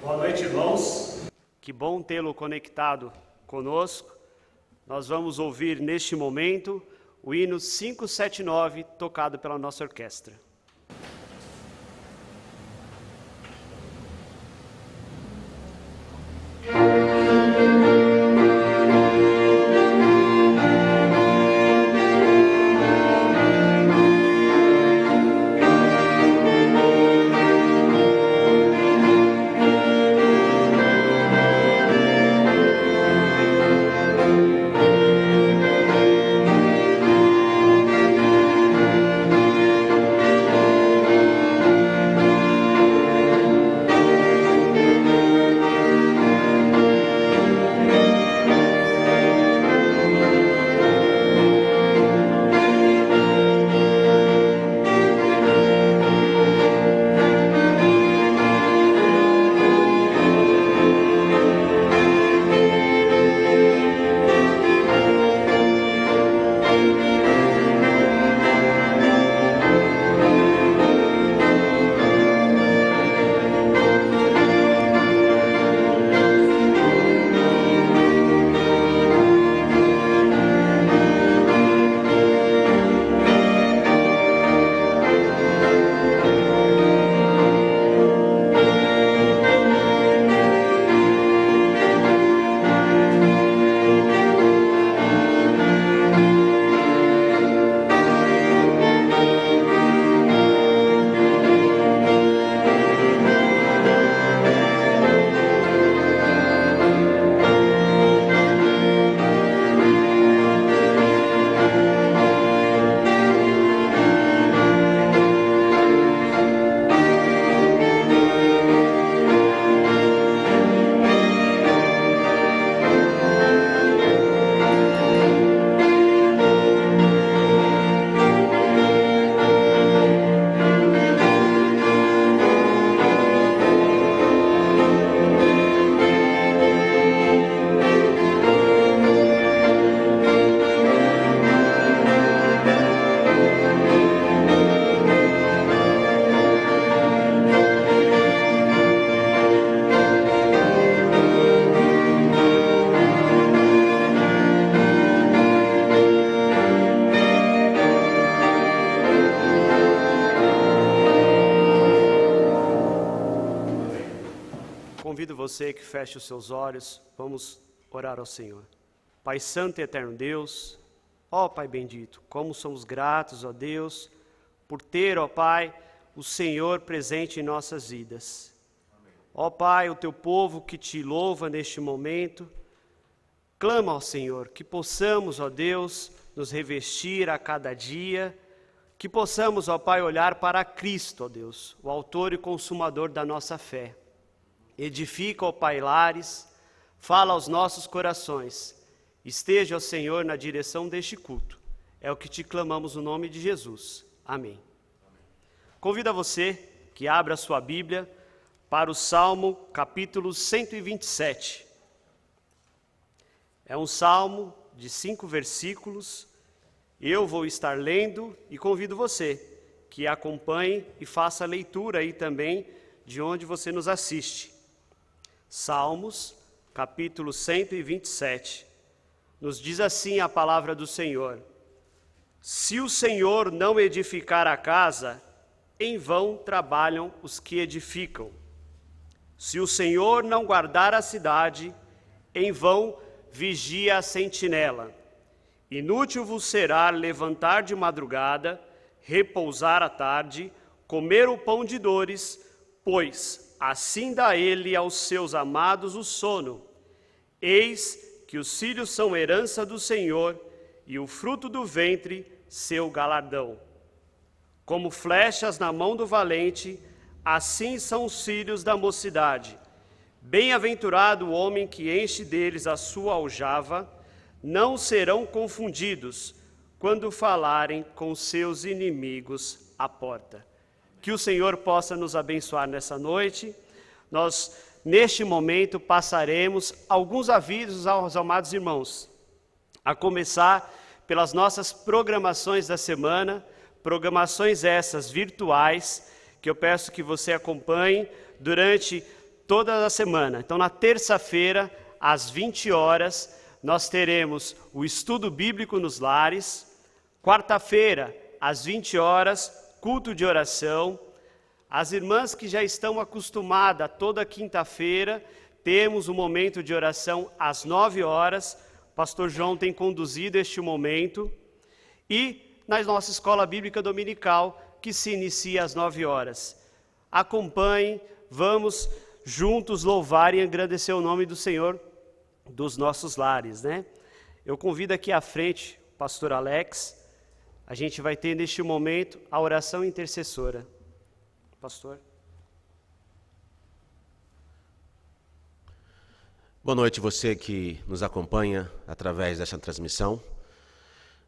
Boa noite, irmãos. Que bom tê-lo conectado conosco. Nós vamos ouvir neste momento o hino 579, tocado pela nossa orquestra. Convido você que feche os seus olhos, vamos orar ao Senhor. Pai Santo e Eterno Deus, ó Pai bendito, como somos gratos, ó Deus, por ter, ó Pai, o Senhor presente em nossas vidas. Ó Pai, o Teu povo que Te louva neste momento, clama ao Senhor, que possamos, ó Deus, nos revestir a cada dia, que possamos, ó Pai, olhar para Cristo, ó Deus, o autor e consumador da nossa fé. Edifica, ó Pai, lares, fala aos nossos corações. Esteja, ó Senhor, na direção deste culto. É o que te clamamos no nome de Jesus. Amém. Convido a você que abra a sua Bíblia para o Salmo capítulo 127. É um salmo de 5 versículos. Eu vou estar lendo e convido você que acompanhe e faça a leitura aí também de onde você nos assiste. Salmos, capítulo 127, nos diz assim a palavra do Senhor: Se o Senhor não edificar a casa, em vão trabalham os que edificam. Se o Senhor não guardar a cidade, em vão vigia a sentinela. Inútil vos será levantar de madrugada, repousar à tarde, comer o pão de dores, pois assim dá ele aos seus amados o sono. Eis que os filhos são herança do Senhor, e o fruto do ventre seu galardão. Como flechas na mão do valente, assim são os filhos da mocidade. Bem-aventurado o homem que enche deles a sua aljava, não serão confundidos quando falarem com seus inimigos à porta. Que o Senhor possa nos abençoar nessa noite. Nós, neste momento, passaremos alguns avisos aos amados irmãos, a começar pelas nossas programações da semana, programações essas virtuais, que eu peço que você acompanhe durante toda a semana. Então, na terça-feira, às 20 horas, nós teremos o estudo bíblico nos lares. Quarta-feira, às 20 horas, culto de oração. As irmãs que já estão acostumadas, toda quinta-feira, temos um momento de oração às 9 horas. O pastor João tem conduzido este momento. E na nossa escola bíblica dominical, que se inicia às 9 horas. Acompanhem, vamos juntos louvar e engrandecer o nome do Senhor dos nossos lares, né? Eu convido aqui à frente o pastor Alex. A gente vai ter neste momento a oração intercessora. Pastor. Boa noite, você que nos acompanha através dessa transmissão.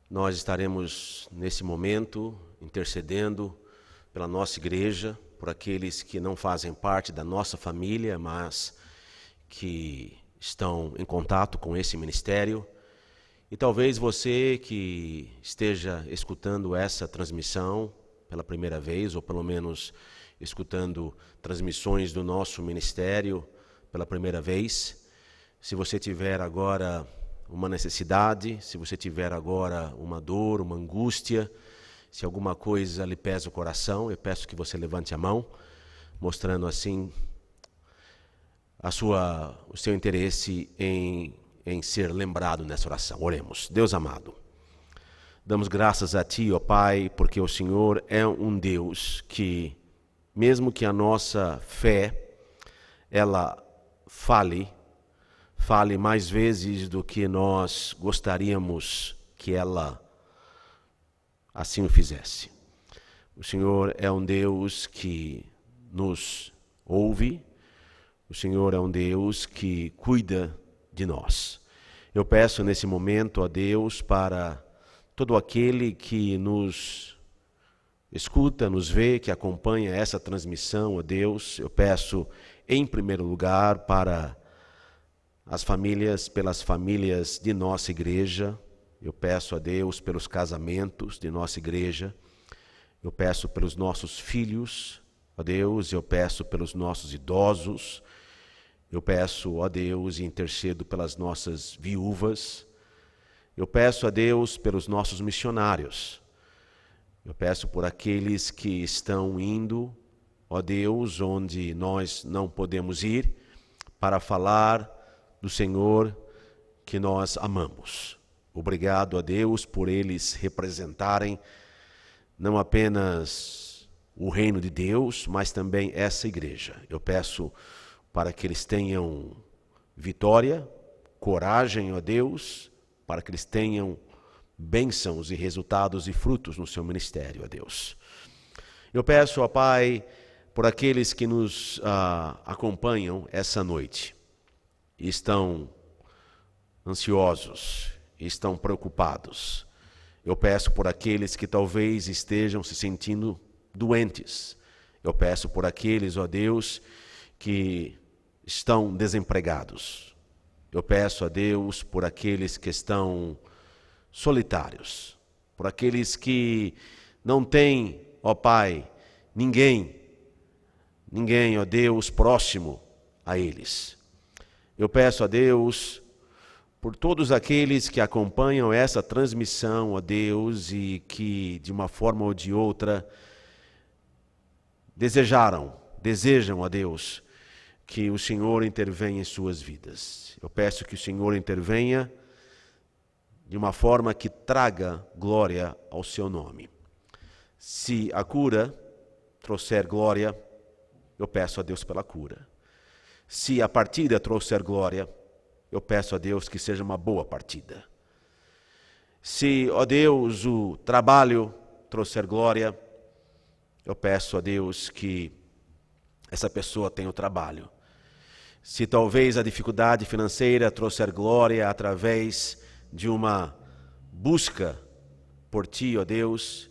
Nós estaremos nesse momento intercedendo pela nossa igreja, por aqueles que não fazem parte da nossa família, mas que estão em contato com esse ministério. E talvez você que esteja escutando essa transmissão pela primeira vez, ou pelo menos escutando transmissões do nosso ministério pela primeira vez, se você tiver agora uma necessidade, se você tiver agora uma dor, uma angústia, se alguma coisa lhe pesa o coração, eu peço que você levante a mão, mostrando assim o seu interesse em ser lembrado nessa oração. Oremos. Deus amado, damos graças a Ti, ó Pai, porque o Senhor é um Deus que, mesmo que a nossa fé, ela fale mais vezes do que nós gostaríamos que ela assim o fizesse. O Senhor é um Deus que nos ouve, o Senhor é um Deus que cuida de nós. Eu peço nesse momento a Deus para todo aquele que nos escuta, nos vê, que acompanha essa transmissão, a Deus, eu peço em primeiro lugar para as famílias, pelas famílias de nossa igreja. Eu peço a Deus pelos casamentos de nossa igreja. Eu peço pelos nossos filhos, ó Deus, eu peço pelos nossos idosos. Eu peço, ó Deus, e intercedo pelas nossas viúvas. Eu peço a Deus pelos nossos missionários. Eu peço por aqueles que estão indo, ó Deus, onde nós não podemos ir, para falar do Senhor que nós amamos. Obrigado a Deus por eles representarem não apenas o reino de Deus, mas também essa igreja. Eu peço para que eles tenham vitória, coragem, ó Deus, para que eles tenham bênçãos e resultados e frutos no seu ministério, ó Deus. Eu peço, ó Pai, por aqueles que nos acompanham essa noite, e estão ansiosos, estão preocupados. Eu peço por aqueles que talvez estejam se sentindo doentes. Eu peço por aqueles, ó Deus, que estão desempregados. Eu peço a Deus por aqueles que estão solitários, por aqueles que não têm, ó Pai, ninguém, ó Deus, próximo a eles. Eu peço a Deus por todos aqueles que acompanham essa transmissão, ó Deus, e que de uma forma ou de outra desejam, ó Deus, que o Senhor intervenha em suas vidas. Eu peço que o Senhor intervenha de uma forma que traga glória ao seu nome. Se a cura trouxer glória, eu peço a Deus pela cura. Se a partida trouxer glória, eu peço a Deus que seja uma boa partida. Se, ó Deus, o trabalho trouxer glória, eu peço a Deus que essa pessoa tenha o trabalho. Se talvez a dificuldade financeira trouxer glória através de uma busca por Ti, ó Deus,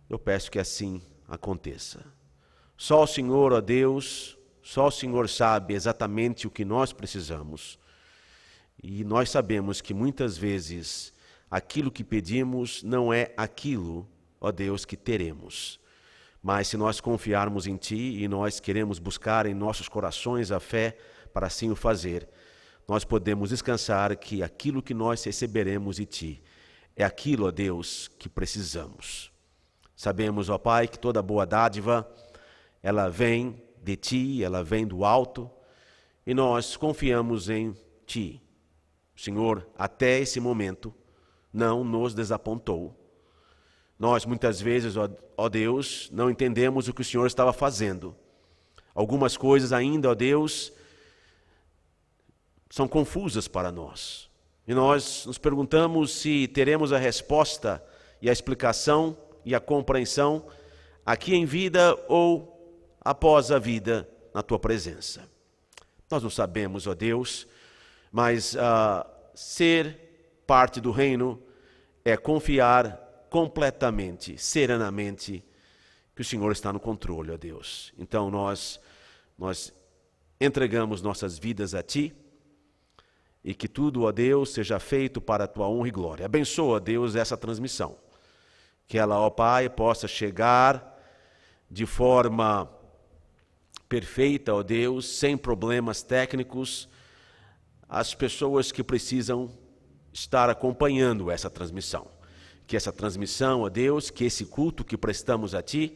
eu peço que assim aconteça. Só o Senhor, ó Deus, só o Senhor sabe exatamente o que nós precisamos. E nós sabemos que muitas vezes aquilo que pedimos não é aquilo, ó Deus, que teremos. Mas se nós confiarmos em Ti e nós queremos buscar em nossos corações a fé para assim o fazer, nós podemos descansar que aquilo que nós receberemos de Ti é aquilo, ó Deus, que precisamos. Sabemos, ó Pai, que toda boa dádiva, ela vem de Ti, ela vem do alto, e nós confiamos em Ti. O Senhor, até esse momento, não nos desapontou. Nós, muitas vezes, ó Deus, não entendemos o que o Senhor estava fazendo. Algumas coisas ainda, ó Deus, são confusas para nós. E nós nos perguntamos se teremos a resposta e a explicação e a compreensão aqui em vida ou após a vida na Tua presença. Nós não sabemos, ó Deus, mas ser parte do reino é confiar completamente, serenamente, que o Senhor está no controle, ó Deus. Então nós entregamos nossas vidas a Ti, e que tudo, ó Deus, seja feito para a Tua honra e glória. Abençoa, Deus, essa transmissão. Que ela, ó Pai, possa chegar de forma perfeita, ó Deus, sem problemas técnicos, às pessoas que precisam estar acompanhando essa transmissão. Que essa transmissão, ó Deus, que esse culto que prestamos a Ti,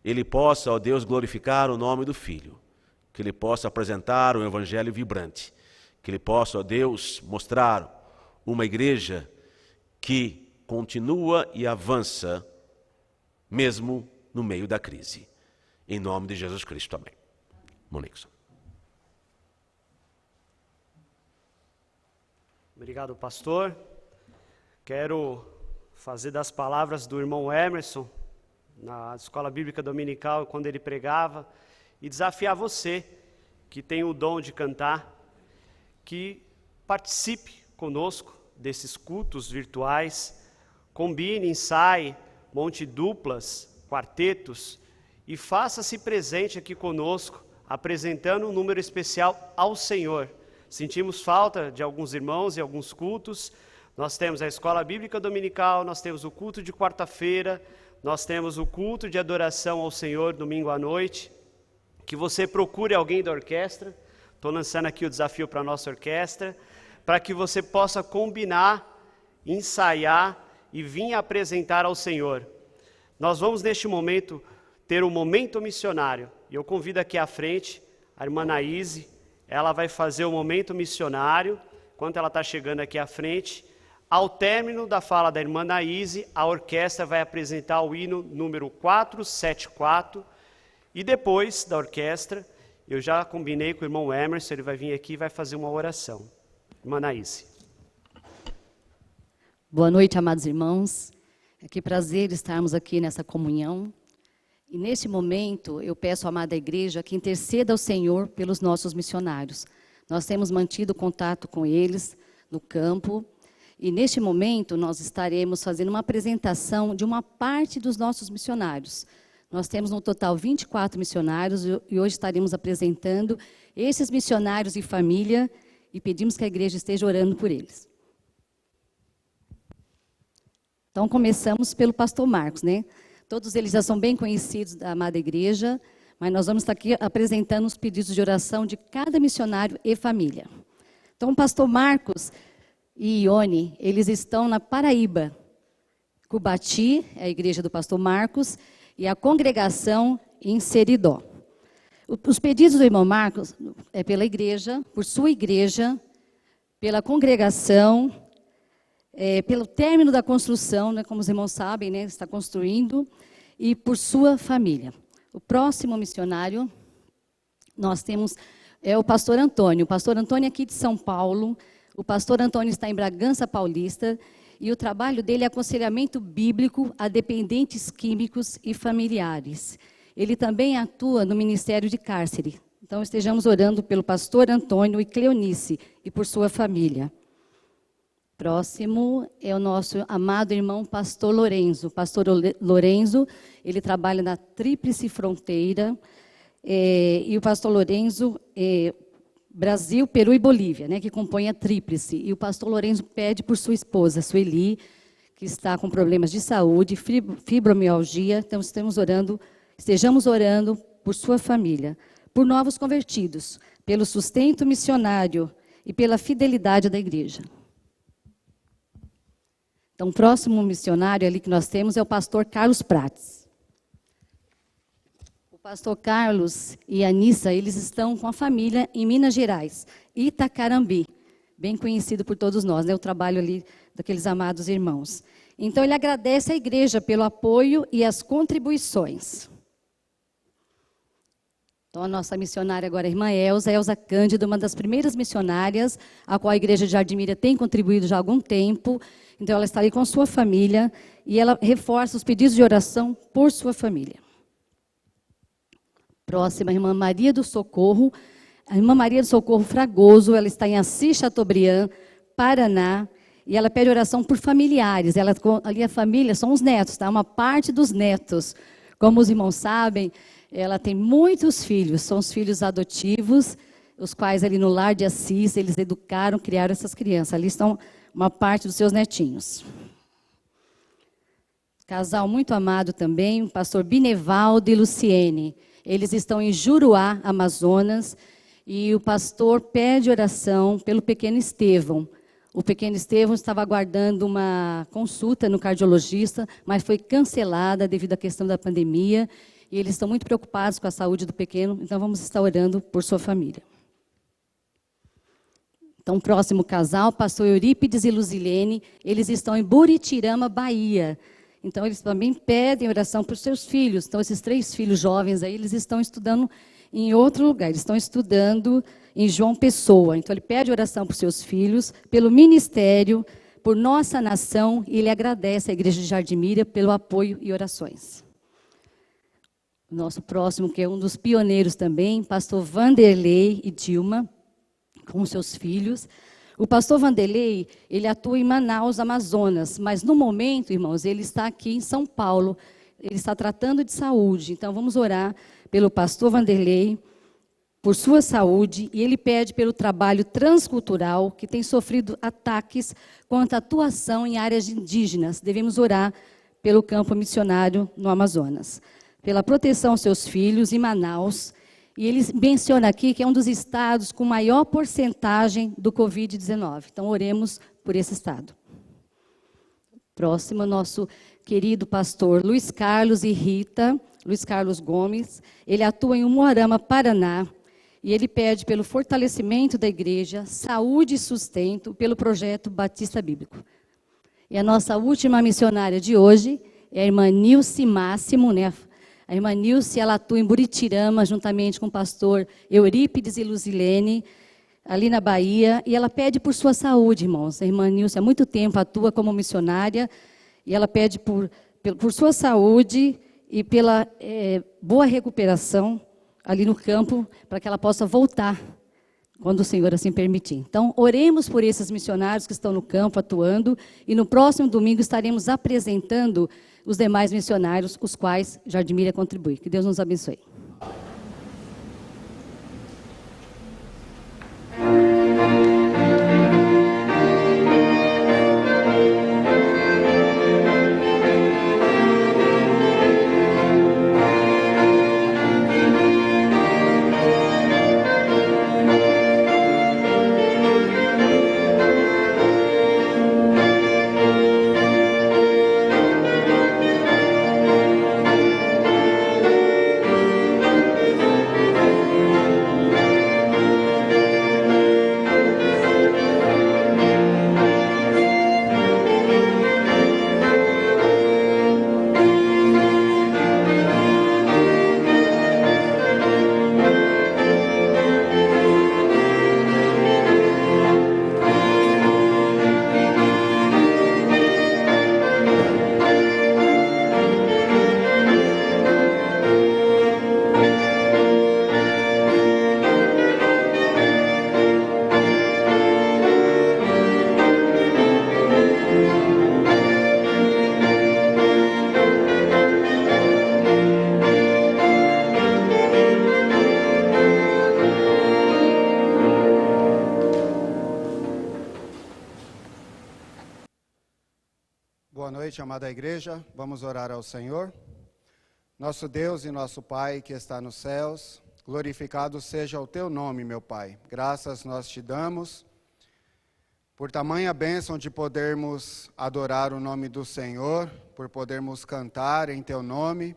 ele possa, ó Deus, glorificar o nome do Filho. Que ele possa apresentar um evangelho vibrante. Que ele possa, ó Deus, mostrar uma igreja que continua e avança, mesmo no meio da crise. Em nome de Jesus Cristo, amém. Monixon. Obrigado, pastor. Quero fazer das palavras do irmão Emerson, na escola bíblica dominical, quando ele pregava, e desafiar você, que tem o dom de cantar, que participe conosco desses cultos virtuais, combine, ensaie, monte duplas, quartetos e faça-se presente aqui conosco, apresentando um número especial ao Senhor. Sentimos falta de alguns irmãos e alguns cultos. Nós temos a escola bíblica dominical, nós temos o culto de quarta-feira, nós temos o culto de adoração ao Senhor domingo à noite. Que você procure alguém da orquestra. Estou lançando aqui o desafio para a nossa orquestra, para que você possa combinar, ensaiar e vir apresentar ao Senhor. Nós vamos, neste momento, ter um momento missionário. E eu convido aqui à frente a irmã Naíse, ela vai fazer o momento missionário. Enquanto ela está chegando aqui à frente, ao término da fala da irmã Naíse, a orquestra vai apresentar o hino número 474, e depois da orquestra, eu já combinei com o irmão Emerson, ele vai vir aqui e vai fazer uma oração. Irmã Naíse. Boa noite, amados irmãos. É que prazer estarmos aqui nessa comunhão. E neste momento, eu peço à amada igreja que interceda ao Senhor pelos nossos missionários. Nós temos mantido contato com eles no campo. E neste momento, nós estaremos fazendo uma apresentação de uma parte dos nossos missionários. Nós temos no total 24 missionários e hoje estaremos apresentando esses missionários e família e pedimos que a igreja esteja orando por eles. Então, começamos pelo pastor Marcos, né? Todos eles já são bem conhecidos da amada igreja, mas nós vamos estar aqui apresentando os pedidos de oração de cada missionário e família. Então, o pastor Marcos e Ione, eles estão na Paraíba. Cubati, é a igreja do pastor Marcos, e a congregação em Seridó. Os pedidos do irmão Marcos é pela igreja, por sua igreja, pela congregação, pelo término da construção, né, como os irmãos sabem, né, está construindo, e por sua família. O próximo missionário, nós temos, é o pastor Antônio. O pastor Antônio é aqui de São Paulo. O pastor Antônio está em Bragança Paulista. E o trabalho dele é aconselhamento bíblico a dependentes químicos e familiares. Ele também atua no Ministério de Cárcere. Então, estejamos orando pelo pastor Antônio e Cleonice e por sua família. Próximo é o nosso amado irmão pastor Lorenzo. O pastor Lorenzo, ele trabalha na Tríplice Fronteira. E o pastor Lorenzo, Brasil, Peru e Bolívia, né, que compõem a Tríplice. E o pastor Lorenzo pede por sua esposa, Sueli, que está com problemas de saúde, fibromialgia. Então, estamos orando Estejamos orando por sua família, por novos convertidos, pelo sustento missionário e pela fidelidade da igreja. Então, o próximo missionário ali que nós temos é o pastor Carlos Prates. O pastor Carlos e a Anissa, eles estão com a família em Minas Gerais, Itacarambi, bem conhecido por todos nós, né? O trabalho ali daqueles amados irmãos. Então, ele agradece à igreja pelo apoio e as contribuições. Então, a nossa missionária agora é a irmã Elza Cândido, uma das primeiras missionárias, a qual a igreja de Jardim Miriam tem contribuído já há algum tempo. Então, ela está ali com sua família e ela reforça os pedidos de oração por sua família. Próxima, a irmã Maria do Socorro. A irmã Maria do Socorro Fragoso, ela está em Assis Chateaubriand, Paraná, e ela pede oração por familiares. Ela, ali a família são os netos, tá? Uma parte dos netos. Como os irmãos sabem, ela tem muitos filhos, são os filhos adotivos, os quais ali no lar de Assis, eles educaram, criaram essas crianças. Ali estão uma parte dos seus netinhos. Casal muito amado também, o pastor Binevaldo e Luciene. Eles estão em Juruá, Amazonas, e o pastor pede oração pelo pequeno Estevão. O pequeno Estevão estava aguardando uma consulta no cardiologista, mas foi cancelada devido à questão da pandemia, e eles estão muito preocupados com a saúde do pequeno, então vamos estar orando por sua família. Então, o próximo casal, pastor Eurípides e Luzilene, eles estão em Buritirama, Bahia. Então, eles também pedem oração para os seus filhos. Então, esses 3 filhos jovens aí, eles estão estudando em outro lugar. Eles estão estudando em João Pessoa. Então, ele pede oração para os seus filhos, pelo ministério, por nossa nação, e ele agradece à Igreja de Jardim Miriam pelo apoio e orações. Nosso próximo, que é um dos pioneiros também, pastor Vanderlei e Dilma, com seus filhos. O pastor Vanderlei, ele atua em Manaus, Amazonas, mas no momento, irmãos, ele está aqui em São Paulo, ele está tratando de saúde. Então, vamos orar pelo pastor Vanderlei, por sua saúde, e ele pede pelo trabalho transcultural, que tem sofrido ataques quanto à atuação em áreas indígenas. Devemos orar pelo campo missionário no Amazonas, pela proteção aos seus filhos em Manaus. E ele menciona aqui que é um dos estados com maior porcentagem do Covid-19. Então, oremos por esse estado. Próximo, nosso querido pastor Luiz Carlos e Rita, Luiz Carlos Gomes. Ele atua em Umuarama, Paraná. E ele pede pelo fortalecimento da igreja, saúde e sustento, pelo projeto Batista Bíblico. E a nossa última missionária de hoje é a irmã Nilce Máximo, né? A irmã Nilce, ela atua em Buritirama, juntamente com o pastor Eurípides e Luzilene, ali na Bahia, e ela pede por sua saúde, irmãos. A irmã Nilce há muito tempo atua como missionária, e ela pede por sua saúde e pela boa recuperação ali no campo, para que ela possa voltar, quando o Senhor assim permitir. Então, oremos por esses missionários que estão no campo atuando, e no próximo domingo estaremos apresentando os demais missionários, os quais Jardim Miriam contribui. Que Deus nos abençoe. Boa noite, amada igreja. Vamos orar ao Senhor. Nosso Deus e nosso Pai que está nos céus, glorificado seja o teu nome, meu Pai. Graças nós te damos por tamanha bênção de podermos adorar o nome do Senhor, por podermos cantar em teu nome,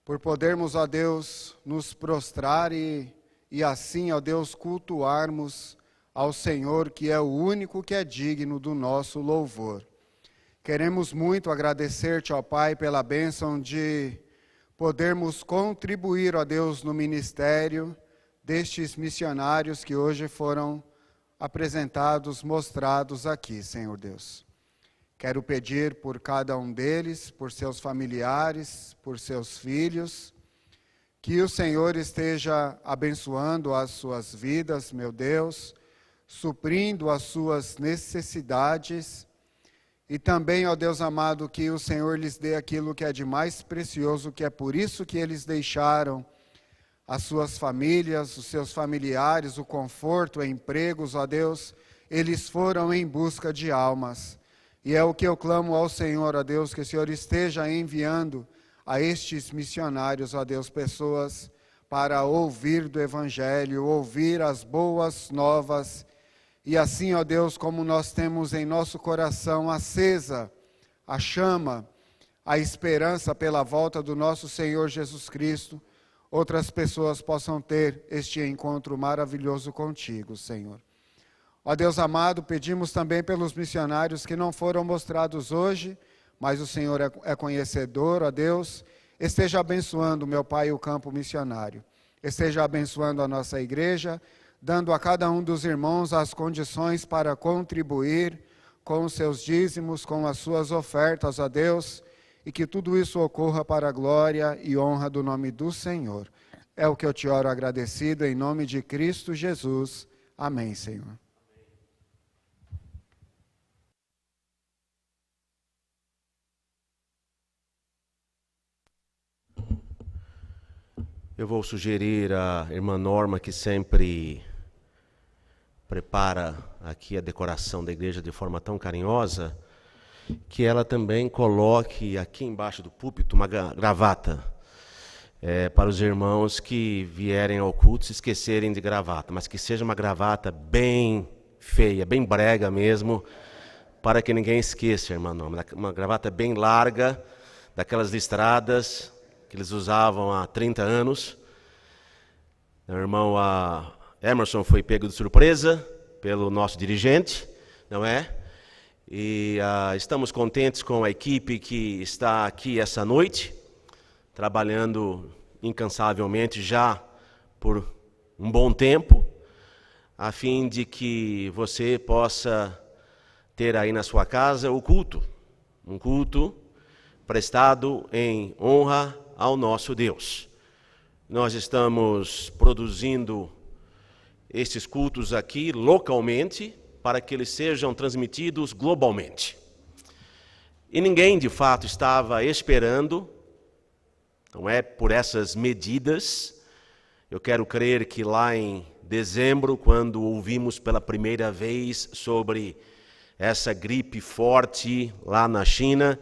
por podermos, ó Deus, nos prostrar e assim, ó Deus, cultuarmos ao Senhor, que é o único que é digno do nosso louvor. Queremos muito agradecer-te, ó Pai, pela bênção de podermos contribuir, ó Deus, no ministério destes missionários que hoje foram apresentados, mostrados aqui, Senhor Deus. Quero pedir por cada um deles, por seus familiares, por seus filhos, que o Senhor esteja abençoando as suas vidas, meu Deus, suprindo as suas necessidades, e também, ó Deus amado, que o Senhor lhes dê aquilo que é de mais precioso, que é por isso que eles deixaram as suas famílias, os seus familiares, o conforto, empregos, ó Deus, eles foram em busca de almas. E é o que eu clamo ao Senhor, ó Deus, que o Senhor esteja enviando a estes missionários, ó Deus, pessoas para ouvir do Evangelho, ouvir as boas novas. E assim, ó Deus, como nós temos em nosso coração acesa a chama, a esperança pela volta do nosso Senhor Jesus Cristo, outras pessoas possam ter este encontro maravilhoso contigo, Senhor. Ó Deus amado, pedimos também pelos missionários que não foram mostrados hoje, mas o Senhor é conhecedor, ó Deus, esteja abençoando, meu Pai, o campo missionário, esteja abençoando a nossa igreja, dando a cada um dos irmãos as condições para contribuir com os seus dízimos, com as suas ofertas, ó Deus, e que tudo isso ocorra para a glória e honra do nome do Senhor. É o que eu te oro agradecido, em nome de Cristo Jesus. Amém, Senhor. Eu vou sugerir à irmã Norma, que sempre prepara aqui a decoração da igreja de forma tão carinhosa, que ela também coloque aqui embaixo do púlpito uma gravata, para os irmãos que vierem ao culto se esquecerem de gravata, mas que seja uma gravata bem feia, bem brega mesmo, para que ninguém esqueça, irmã Norma, uma gravata bem larga, daquelas listradas que eles usavam há 30 anos. O irmão Emerson foi pego de surpresa pelo nosso dirigente, não é? E estamos contentes com a equipe que está aqui essa noite, trabalhando incansavelmente já por um bom tempo, a fim de que você possa ter aí na sua casa o culto, um culto prestado em honra ao nosso Deus. Nós estamos produzindo estes cultos aqui localmente para que eles sejam transmitidos globalmente. E ninguém de fato estava esperando, não é, por essas medidas. Eu quero crer que lá em dezembro, quando ouvimos pela primeira vez sobre essa gripe forte lá na China,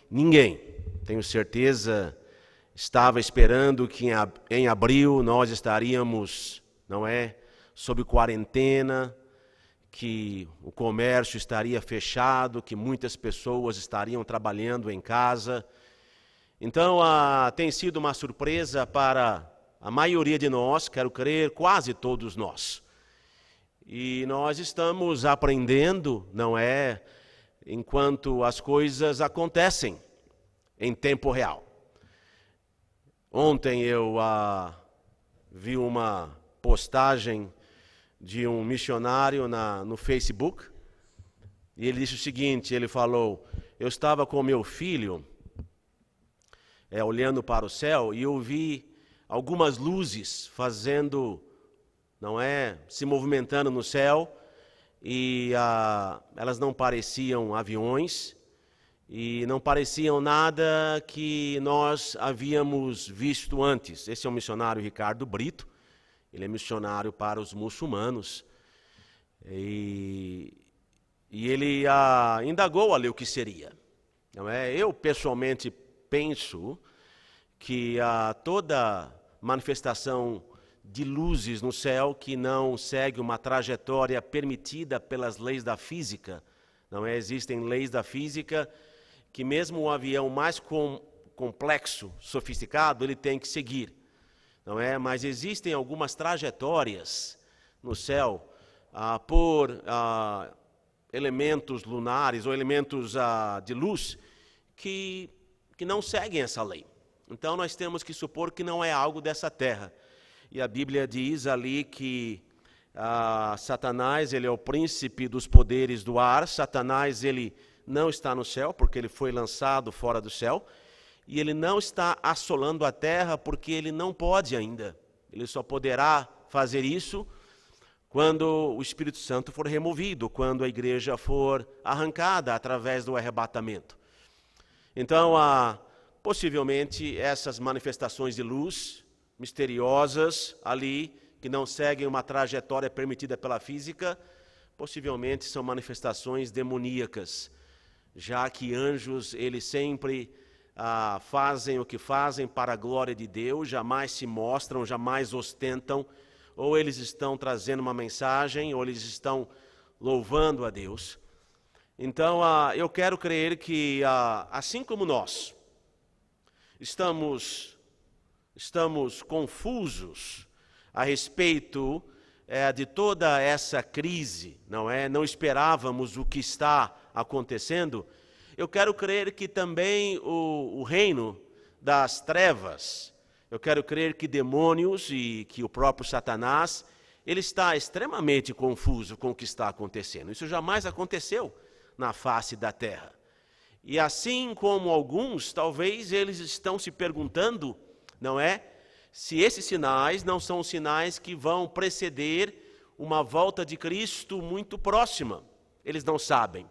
ninguém, tenho certeza, estava esperando que em abril nós estaríamos, não é, sob quarentena, que o comércio estaria fechado, que muitas pessoas estariam trabalhando em casa. Então, tem sido uma surpresa para a maioria de nós, quero crer, quase todos nós. E nós estamos aprendendo, não é, enquanto as coisas acontecem em tempo real. Ontem eu vi uma postagem de um missionário no Facebook, e ele disse o seguinte, ele falou: eu estava com meu filho, olhando para o céu, e eu vi algumas luzes fazendo, não é, se movimentando no céu, e elas não pareciam aviões, e não pareciam nada que nós havíamos visto antes. Esse é o missionário Ricardo Brito, ele é missionário para os muçulmanos, e ele indagou ali o que seria. Não é? Eu pessoalmente penso que toda manifestação de luzes no céu que não segue uma trajetória permitida pelas leis da física, não é? Existem leis da física que mesmo o avião mais complexo, sofisticado, ele tem que seguir, não é? Mas existem algumas trajetórias no céu por elementos lunares ou elementos de luz que não seguem essa lei. Então nós temos que supor que não é algo dessa terra. E a Bíblia diz ali que Satanás, ele é o príncipe dos poderes do ar. Satanás, ele não está no céu, porque ele foi lançado fora do céu. E ele não está assolando a terra, porque ele não pode ainda. Ele só poderá fazer isso quando o Espírito Santo for removido, quando a igreja for arrancada através do arrebatamento. Então, possivelmente, essas manifestações de luz misteriosas ali, que não seguem uma trajetória permitida pela física, possivelmente são manifestações demoníacas, já que anjos, eles sempre fazem o que fazem para a glória de Deus, jamais se mostram, jamais ostentam, ou eles estão trazendo uma mensagem, ou eles estão louvando a Deus. Então, eu quero crer que, assim como nós estamos confusos a respeito de toda essa crise, não é? Não esperávamos o que está acontecendo. Eu quero crer que também o reino das trevas, eu quero crer que demônios e que o próprio Satanás, ele está extremamente confuso com o que está acontecendo. Isso jamais aconteceu na face da terra. E assim como alguns, talvez eles estão se perguntando, não é? Se esses sinais não são sinais que vão preceder uma volta de Cristo muito próxima. Eles não sabem.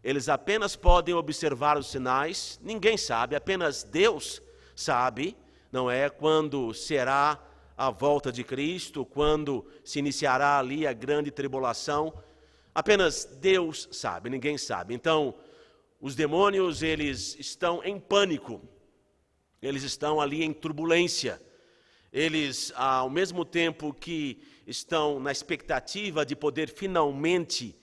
Eles apenas podem observar os sinais, ninguém sabe, apenas Deus sabe, não é? Quando será a volta de Cristo, quando se iniciará ali a grande tribulação. Apenas Deus sabe, ninguém sabe. Então, os demônios, eles estão em pânico, eles estão ali em turbulência. Eles, ao mesmo tempo que estão na expectativa de poder finalmente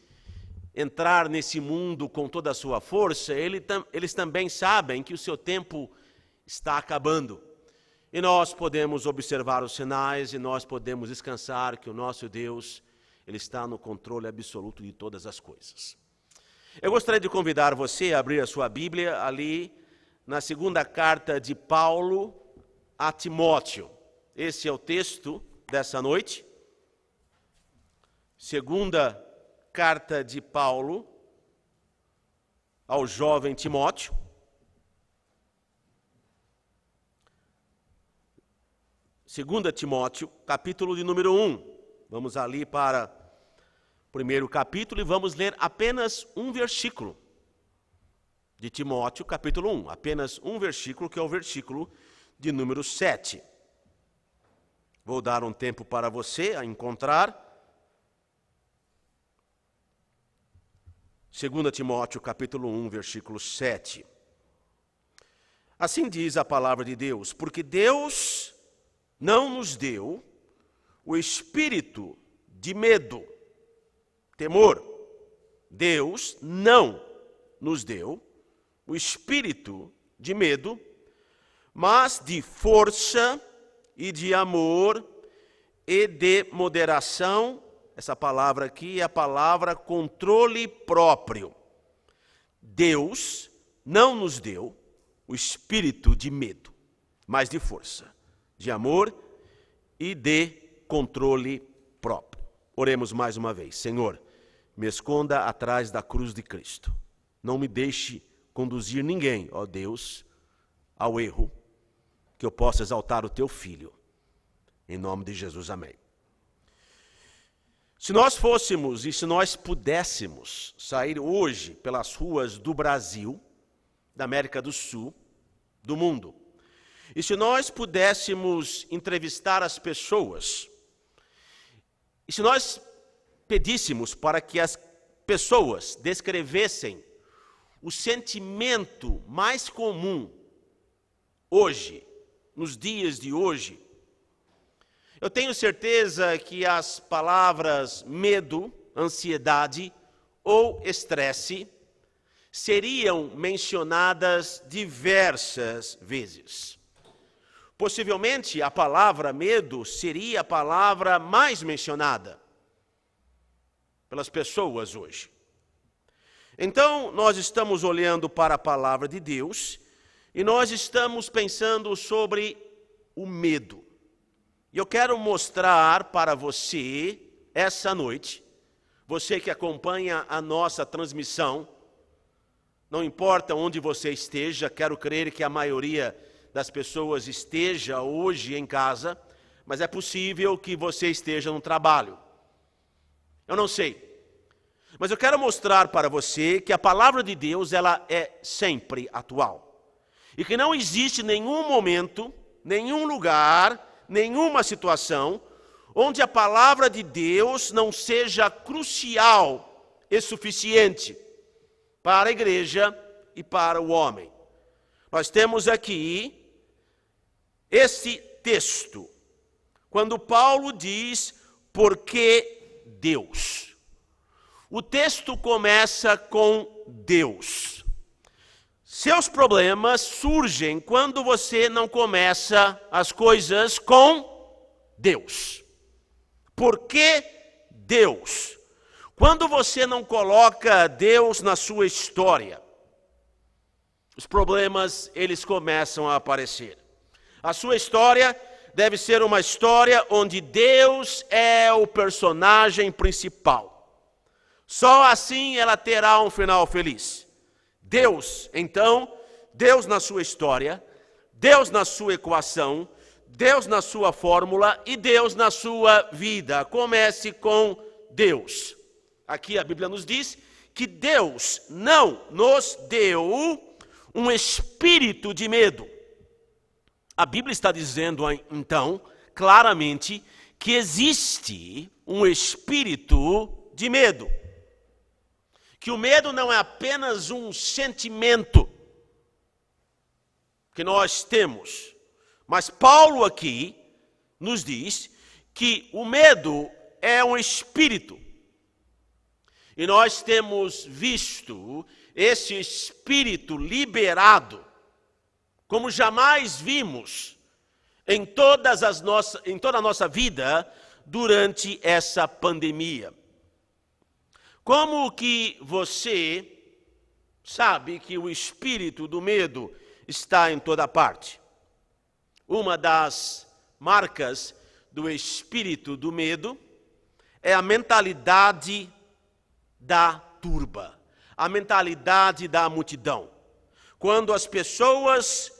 entrar nesse mundo com toda a sua força, eles também sabem que o seu tempo está acabando. E nós podemos observar os sinais e nós podemos descansar que o nosso Deus, Ele está no controle absoluto de todas as coisas. Eu gostaria de convidar você a abrir a sua Bíblia ali na segunda carta de Paulo a Timóteo. Esse é o texto dessa noite. Segunda carta de Paulo ao jovem Timóteo. Segunda Timóteo, capítulo de número 1. Vamos ali para o primeiro capítulo e vamos ler apenas um versículo de Timóteo, capítulo 1. Apenas um versículo, que é o versículo de número 7. Vou dar um tempo para você a encontrar. 2 Timóteo, capítulo 1, versículo 7. Assim diz a palavra de Deus: porque Deus não nos deu o espírito de medo, temor. Deus não nos deu o espírito de medo, mas de força e de amor e de moderação. Essa palavra aqui é a palavra controle próprio. Deus não nos deu o espírito de medo, mas de força, de amor e de controle próprio. Oremos mais uma vez. Senhor, me esconda atrás da cruz de Cristo. Não me deixe conduzir ninguém, ó Deus, ao erro, que eu possa exaltar o teu Filho. Em nome de Jesus, amém. Se nós fôssemos e se nós pudéssemos sair hoje pelas ruas do Brasil, da América do Sul, do mundo, e se nós pudéssemos entrevistar as pessoas, e se nós pedíssemos para que as pessoas descrevessem o sentimento mais comum hoje nos dias de hoje, eu tenho certeza que as palavras medo, ansiedade ou estresse seriam mencionadas diversas vezes. Possivelmente a palavra medo seria a palavra mais mencionada pelas pessoas hoje. Então, nós estamos olhando para a palavra de Deus e nós estamos pensando sobre o medo. E eu quero mostrar para você, essa noite, você que acompanha a nossa transmissão, não importa onde você esteja, quero crer que a maioria das pessoas esteja hoje em casa, mas é possível que você esteja no trabalho. Eu não sei. Mas eu quero mostrar para você que a palavra de Deus, ela é sempre atual. E que não existe nenhum momento, nenhum lugar, nenhuma situação, onde a palavra de Deus não seja crucial e suficiente para a igreja e para o homem. Nós temos aqui esse texto, quando Paulo diz, porque Deus. O texto começa com Deus. Seus problemas surgem quando você não começa as coisas com Deus. Por que Deus? Quando você não coloca Deus na sua história, os problemas, eles começam a aparecer. A sua história deve ser uma história onde Deus é o personagem principal. Só assim ela terá um final feliz. Deus, então, Deus na sua história, Deus na sua equação, Deus na sua fórmula e Deus na sua vida. Comece com Deus. Aqui a Bíblia nos diz que Deus não nos deu um espírito de medo. A Bíblia está dizendo, então, claramente, que existe um espírito de medo. Que o medo não é apenas um sentimento que nós temos, mas Paulo aqui nos diz que o medo é um espírito. E nós temos visto esse espírito liberado, como jamais vimos em toda a nossa vida durante essa pandemia. Como que você sabe que o espírito do medo está em toda parte? Uma das marcas do espírito do medo é a mentalidade da turba, a mentalidade da multidão. Quando as pessoas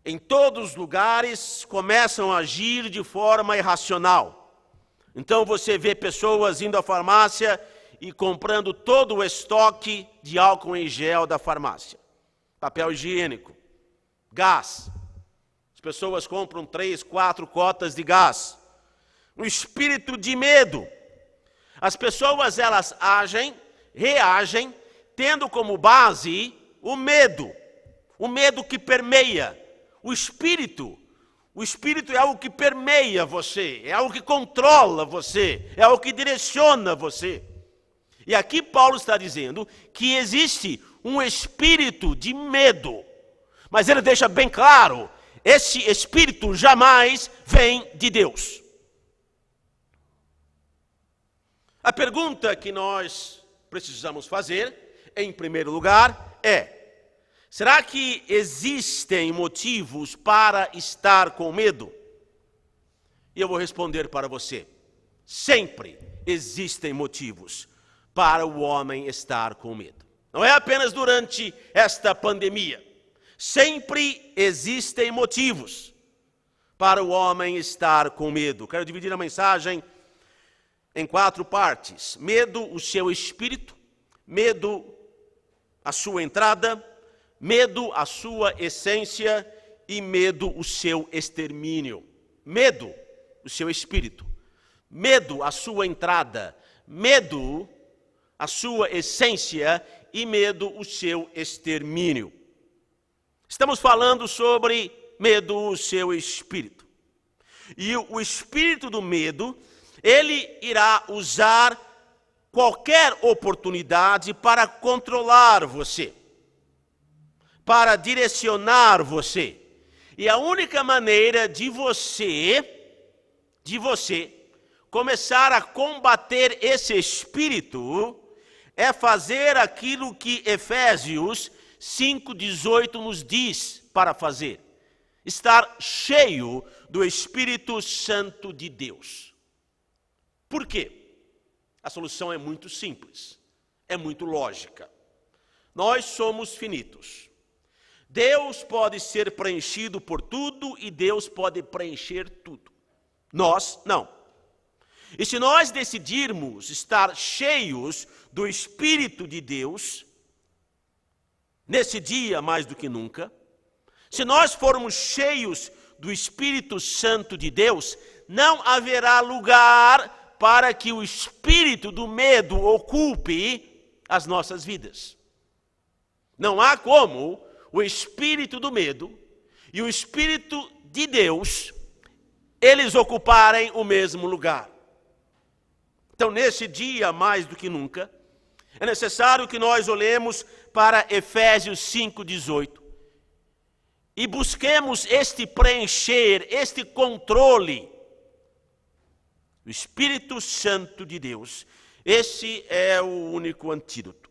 em todos os lugares começam a agir de forma irracional. Então você vê pessoas indo à farmácia e comprando todo o estoque de álcool em gel da farmácia, papel higiênico, gás. As pessoas compram 3, 4 cotas de gás. Um espírito de medo. As pessoas, elas reagem, tendo como base o medo que permeia. O espírito é algo que permeia você, é algo que controla você, é algo que direciona você. E aqui Paulo está dizendo que existe um espírito de medo, mas ele deixa bem claro, esse espírito jamais vem de Deus. A pergunta que nós precisamos fazer, em primeiro lugar, é: será que existem motivos para estar com medo? E eu vou responder para você: sempre existem motivos para o homem estar com medo. Não é apenas durante esta pandemia. Sempre existem motivos para o homem estar com medo. Quero dividir a mensagem em 4 partes. Medo, o seu espírito. Medo, a sua entrada. Medo, a sua essência. E medo, o seu extermínio. Medo, o seu espírito. Medo, a sua entrada. Medo, a sua essência. E medo, o seu extermínio. Estamos falando sobre medo o seu espírito. E o espírito do medo, ele irá usar qualquer oportunidade para controlar você, para direcionar você. E a única maneira de você começar a combater esse espírito é fazer aquilo que Efésios 5:18 nos diz para fazer: estar cheio do Espírito Santo de Deus. Por quê? A solução é muito simples, é muito lógica. Nós somos finitos. Deus pode ser preenchido por tudo e Deus pode preencher tudo. Nós não. E se nós decidirmos estar cheios do Espírito de Deus, nesse dia mais do que nunca, se nós formos cheios do Espírito Santo de Deus, não haverá lugar para que o espírito do medo ocupe as nossas vidas. Não há como o espírito do medo e o espírito de Deus, eles ocuparem o mesmo lugar. Então, nesse dia, mais do que nunca, é necessário que nós olhemos para Efésios 5:18 e busquemos este preencher, este controle do Espírito Santo de Deus. Esse é o único antídoto.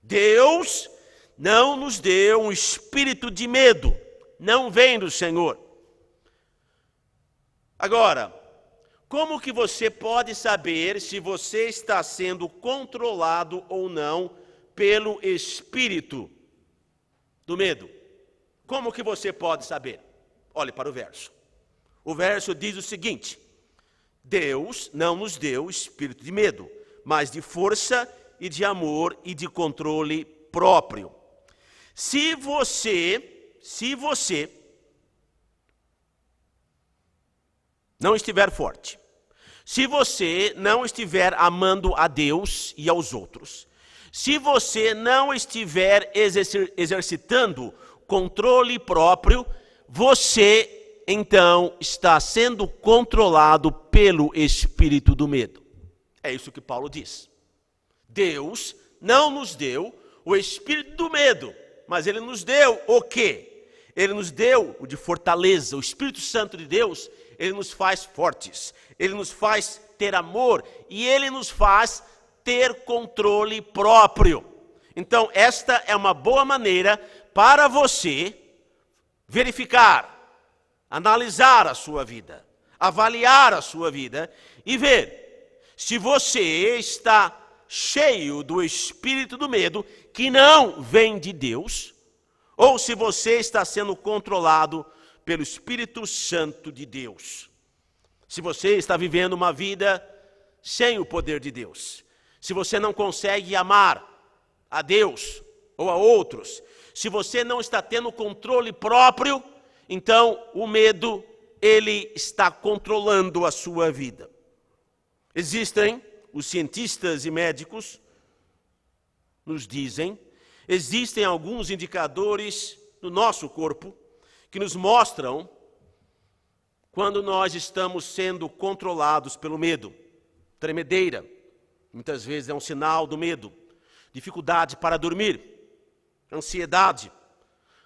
Deus não nos deu um espírito de medo, não vem do Senhor. Agora, como que você pode saber se você está sendo controlado ou não pelo espírito do medo? Como que você pode saber? Olhe para o verso. O verso diz o seguinte: Deus não nos deu espírito de medo, mas de força e de amor e de controle próprio. Se você não estiver forte, se você não estiver amando a Deus e aos outros, se você não estiver exercitando controle próprio, você então está sendo controlado pelo espírito do medo. É isso que Paulo diz. Deus não nos deu o espírito do medo, mas ele nos deu o quê? Ele nos deu o de fortaleza. O Espírito Santo de Deus, ele nos faz fortes, ele nos faz ter amor e ele nos faz ter controle próprio. Então, esta é uma boa maneira para você verificar, analisar a sua vida, avaliar a sua vida e ver se você está cheio do espírito do medo, que não vem de Deus, ou se você está sendo controlado pelo Espírito Santo de Deus. Se você está vivendo uma vida sem o poder de Deus, se você não consegue amar a Deus ou a outros, se você não está tendo controle próprio, então o medo, ele está controlando a sua vida. Existem, os cientistas e médicos nos dizem, existem alguns indicadores no nosso corpo que nos mostram quando nós estamos sendo controlados pelo medo. Tremedeira, muitas vezes é um sinal do medo. Dificuldade para dormir, ansiedade,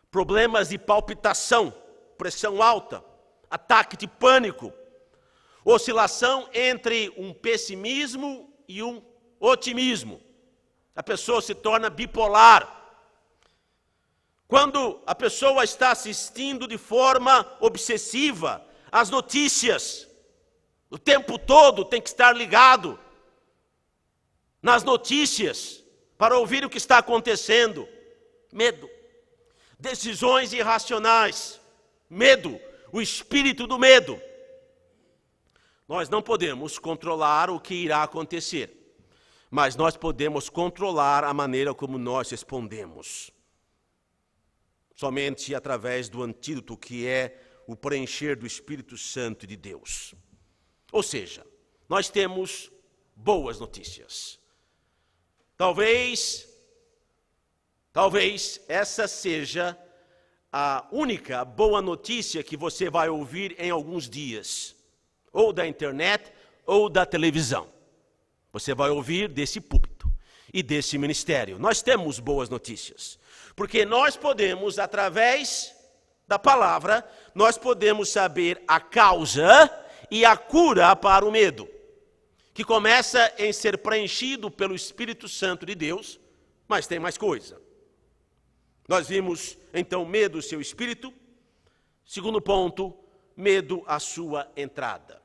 problemas de palpitação, pressão alta, ataque de pânico, oscilação entre um pessimismo e um otimismo. A pessoa se torna bipolar. Quando a pessoa está assistindo de forma obsessiva às notícias, o tempo todo tem que estar ligado nas notícias para ouvir o que está acontecendo. Medo. Decisões irracionais. Medo. O espírito do medo. Nós não podemos controlar o que irá acontecer, mas nós podemos controlar a maneira como nós respondemos. Somente através do antídoto que é o preencher do Espírito Santo de Deus. Ou seja, nós temos boas notícias. Talvez essa seja a única boa notícia que você vai ouvir em alguns dias, ou da internet, ou da televisão. Você vai ouvir desse púlpito e desse ministério. Nós temos boas notícias, porque nós podemos, através da palavra, nós podemos saber a causa e a cura para o medo, que começa em ser preenchido pelo Espírito Santo de Deus, mas tem mais coisa. Nós vimos, então, medo, seu espírito. Segundo ponto, medo, a sua entrada.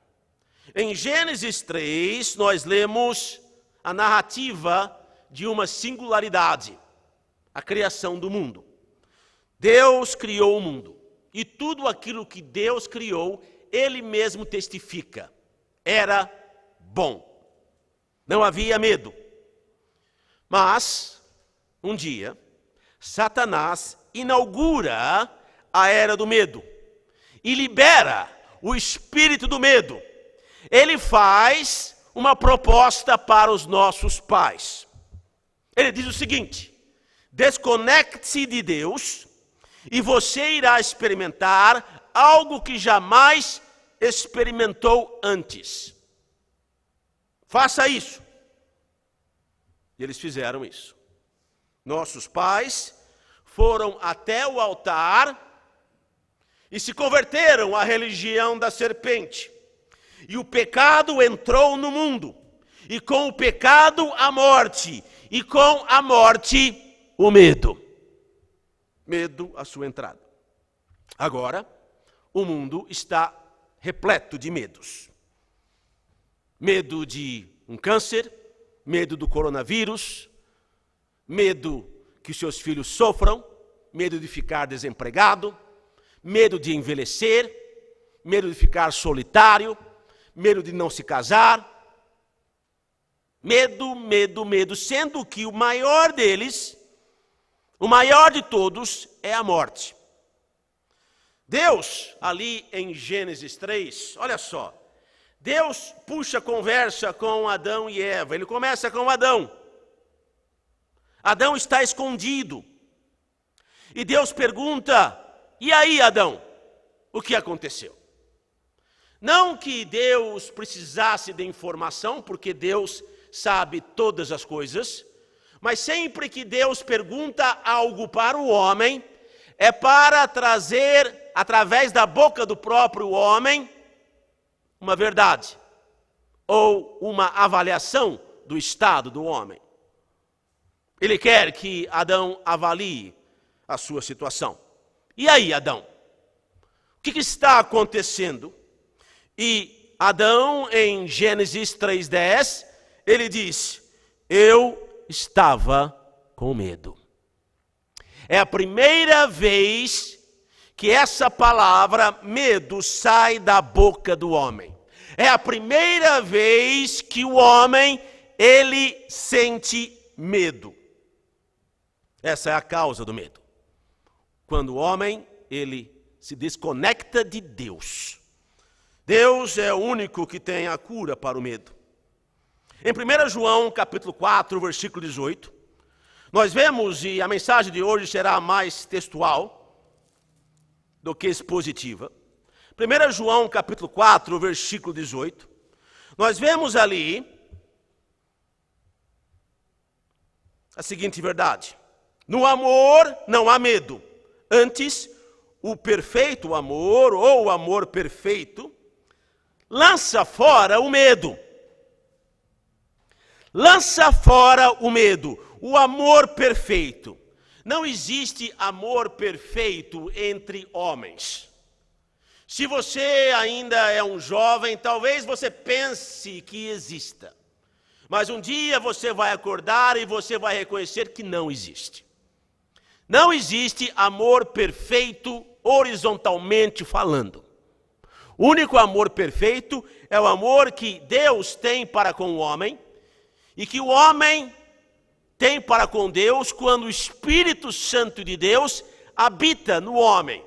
Em Gênesis 3, nós lemos a narrativa de uma singularidade, a criação do mundo. Deus criou o mundo, e tudo aquilo que Deus criou, Ele mesmo testifica. Era bom. Não havia medo. Mas, um dia, Satanás inaugura a era do medo e libera o espírito do medo. Ele faz uma proposta para os nossos pais. Ele diz o seguinte: desconecte-se de Deus e você irá experimentar algo que jamais experimentou antes. Faça isso. E eles fizeram isso. Nossos pais foram até o altar e se converteram à religião da serpente. E o pecado entrou no mundo. E com o pecado, a morte. E com a morte, o medo. Medo, a sua entrada. Agora, o mundo está repleto de medos. Medo de um câncer, medo do coronavírus, medo que os seus filhos sofram, medo de ficar desempregado, medo de envelhecer, medo de ficar solitário, medo de não se casar. Medo, medo, medo, sendo que o maior deles, o maior de todos, é a morte. Deus, ali em Gênesis 3, olha só, Deus puxa conversa com Adão e Eva. Ele começa com Adão. Adão está escondido. E Deus pergunta: e aí, Adão? O que aconteceu? Não que Deus precisasse de informação, porque Deus sabe todas as coisas, mas sempre que Deus pergunta algo para o homem, é para trazer, através da boca do próprio homem, uma verdade, ou uma avaliação do estado do homem. Ele quer que Adão avalie a sua situação. E aí, Adão? O que está acontecendo? E Adão, em Gênesis 3:10, ele diz: eu estava com medo. É a primeira vez que essa palavra medo sai da boca do homem. É a primeira vez que o homem, ele sente medo. Essa é a causa do medo. Quando o homem, ele se desconecta de Deus. Deus é o único que tem a cura para o medo. Em 1 João, capítulo 4, versículo 18, nós vemos, e a mensagem de hoje será mais textual do que expositiva. 1 João, capítulo 4, versículo 18, nós vemos ali a seguinte verdade: no amor não há medo, antes o perfeito amor, ou o amor perfeito, lança fora o medo. Lança fora o medo, o amor perfeito. Não existe amor perfeito entre homens. Se você ainda é um jovem, talvez você pense que exista. Mas um dia você vai acordar e você vai reconhecer que não existe. Não existe amor perfeito horizontalmente falando. O único amor perfeito é o amor que Deus tem para com o homem e que o homem tem para com Deus quando o Espírito Santo de Deus habita no homem.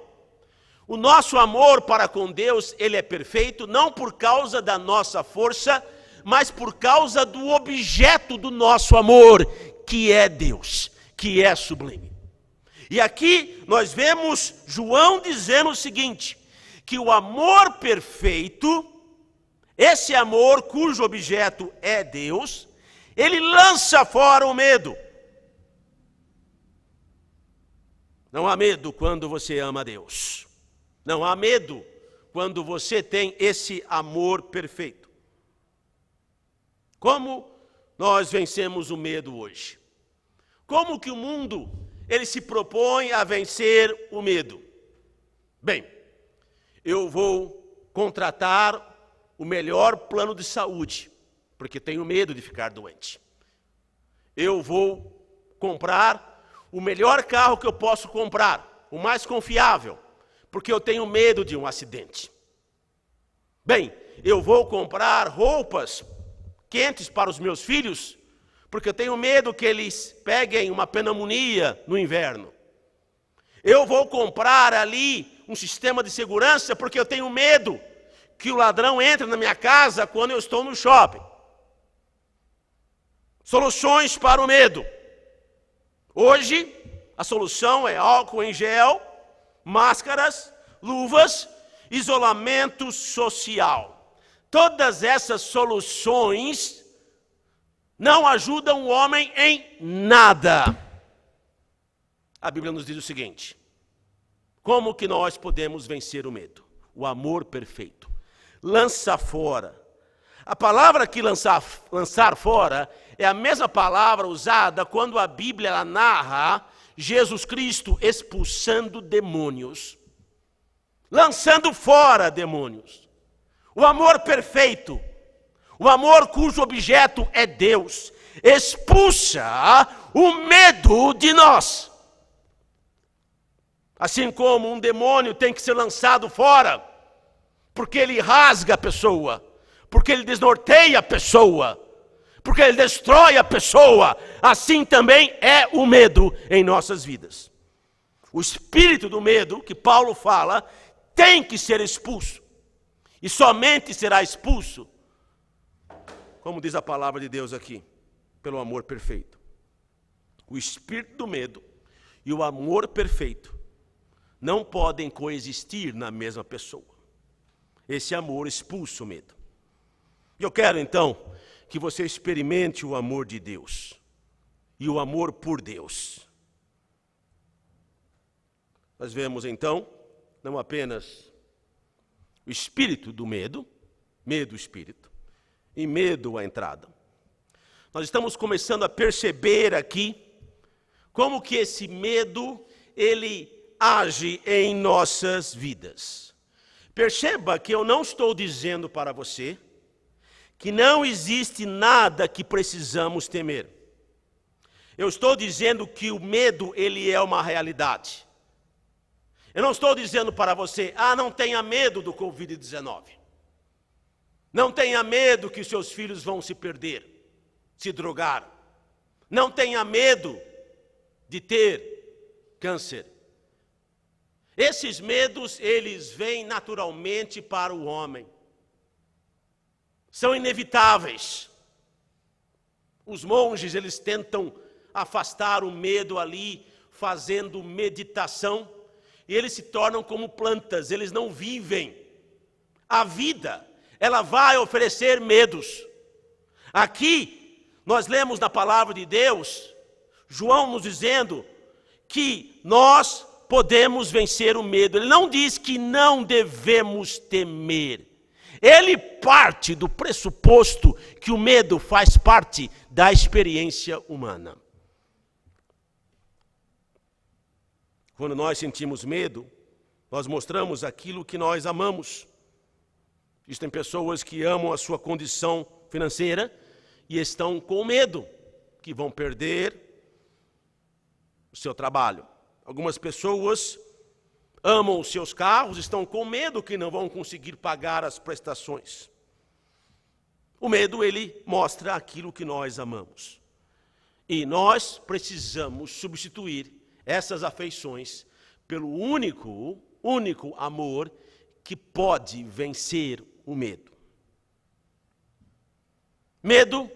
O nosso amor para com Deus, ele é perfeito não por causa da nossa força, mas por causa do objeto do nosso amor, que é Deus, que é sublime. E aqui nós vemos João dizendo o seguinte, que o amor perfeito, esse amor cujo objeto é Deus, ele lança fora o medo. Não há medo quando você ama Deus. Não há medo quando você tem esse amor perfeito. Como nós vencemos o medo hoje? Como que o mundo ele se propõe a vencer o medo? Bem, eu vou contratar o melhor plano de saúde, porque tenho medo de ficar doente. Eu vou comprar o melhor carro que eu posso comprar, o mais confiável, porque eu tenho medo de um acidente. Bem, eu vou comprar roupas quentes para os meus filhos, porque eu tenho medo que eles peguem uma pneumonia no inverno. Eu vou comprar ali um sistema de segurança, porque eu tenho medo que o ladrão entre na minha casa quando eu estou no shopping. Soluções para o medo. Hoje, a solução é álcool em gel, máscaras, luvas, isolamento social. Todas essas soluções não ajudam o homem em nada. A Bíblia nos diz o seguinte: como que nós podemos vencer o medo? O amor perfeito. Lança fora. A palavra que lançar fora é a mesma palavra usada quando a Bíblia ela narra Jesus Cristo expulsando demônios. Lançando fora demônios. O amor perfeito, o amor cujo objeto é Deus, expulsa o medo de nós. Assim como um demônio tem que ser lançado fora, porque ele rasga a pessoa, porque ele desnorteia a pessoa, porque ele destrói a pessoa, assim também é o medo em nossas vidas. O espírito do medo, que Paulo fala, tem que ser expulso, e somente será expulso, como diz a palavra de Deus aqui, pelo amor perfeito. O espírito do medo e o amor perfeito não podem coexistir na mesma pessoa. Esse amor expulsa o medo. Eu quero então que você experimente o amor de Deus e o amor por Deus. Nós vemos então não apenas o espírito do medo, medo espírito, e medo à entrada. Nós estamos começando a perceber aqui como que esse medo ele age em nossas vidas. Perceba que eu não estou dizendo para você que não existe nada que precisamos temer. Eu estou dizendo que o medo, ele é uma realidade. Eu não estou dizendo para você, não tenha medo do Covid-19. Não tenha medo que seus filhos vão se perder, se drogar. Não tenha medo de ter câncer. Esses medos, eles vêm naturalmente para o homem. São inevitáveis. Os monges, eles tentam afastar o medo ali, fazendo meditação, e eles se tornam como plantas, eles não vivem. A vida, ela vai oferecer medos. Aqui, nós lemos na palavra de Deus, João nos dizendo que nós podemos vencer o medo. Ele não diz que não devemos temer. Ele parte do pressuposto que o medo faz parte da experiência humana. Quando nós sentimos medo, nós mostramos aquilo que nós amamos. Existem pessoas que amam a sua condição financeira e estão com medo que vão perder o seu trabalho. Algumas pessoas amam os seus carros, estão com medo que não vão conseguir pagar as prestações. O medo, ele mostra aquilo que nós amamos. E nós precisamos substituir essas afeições pelo único amor que pode vencer o medo. Medo,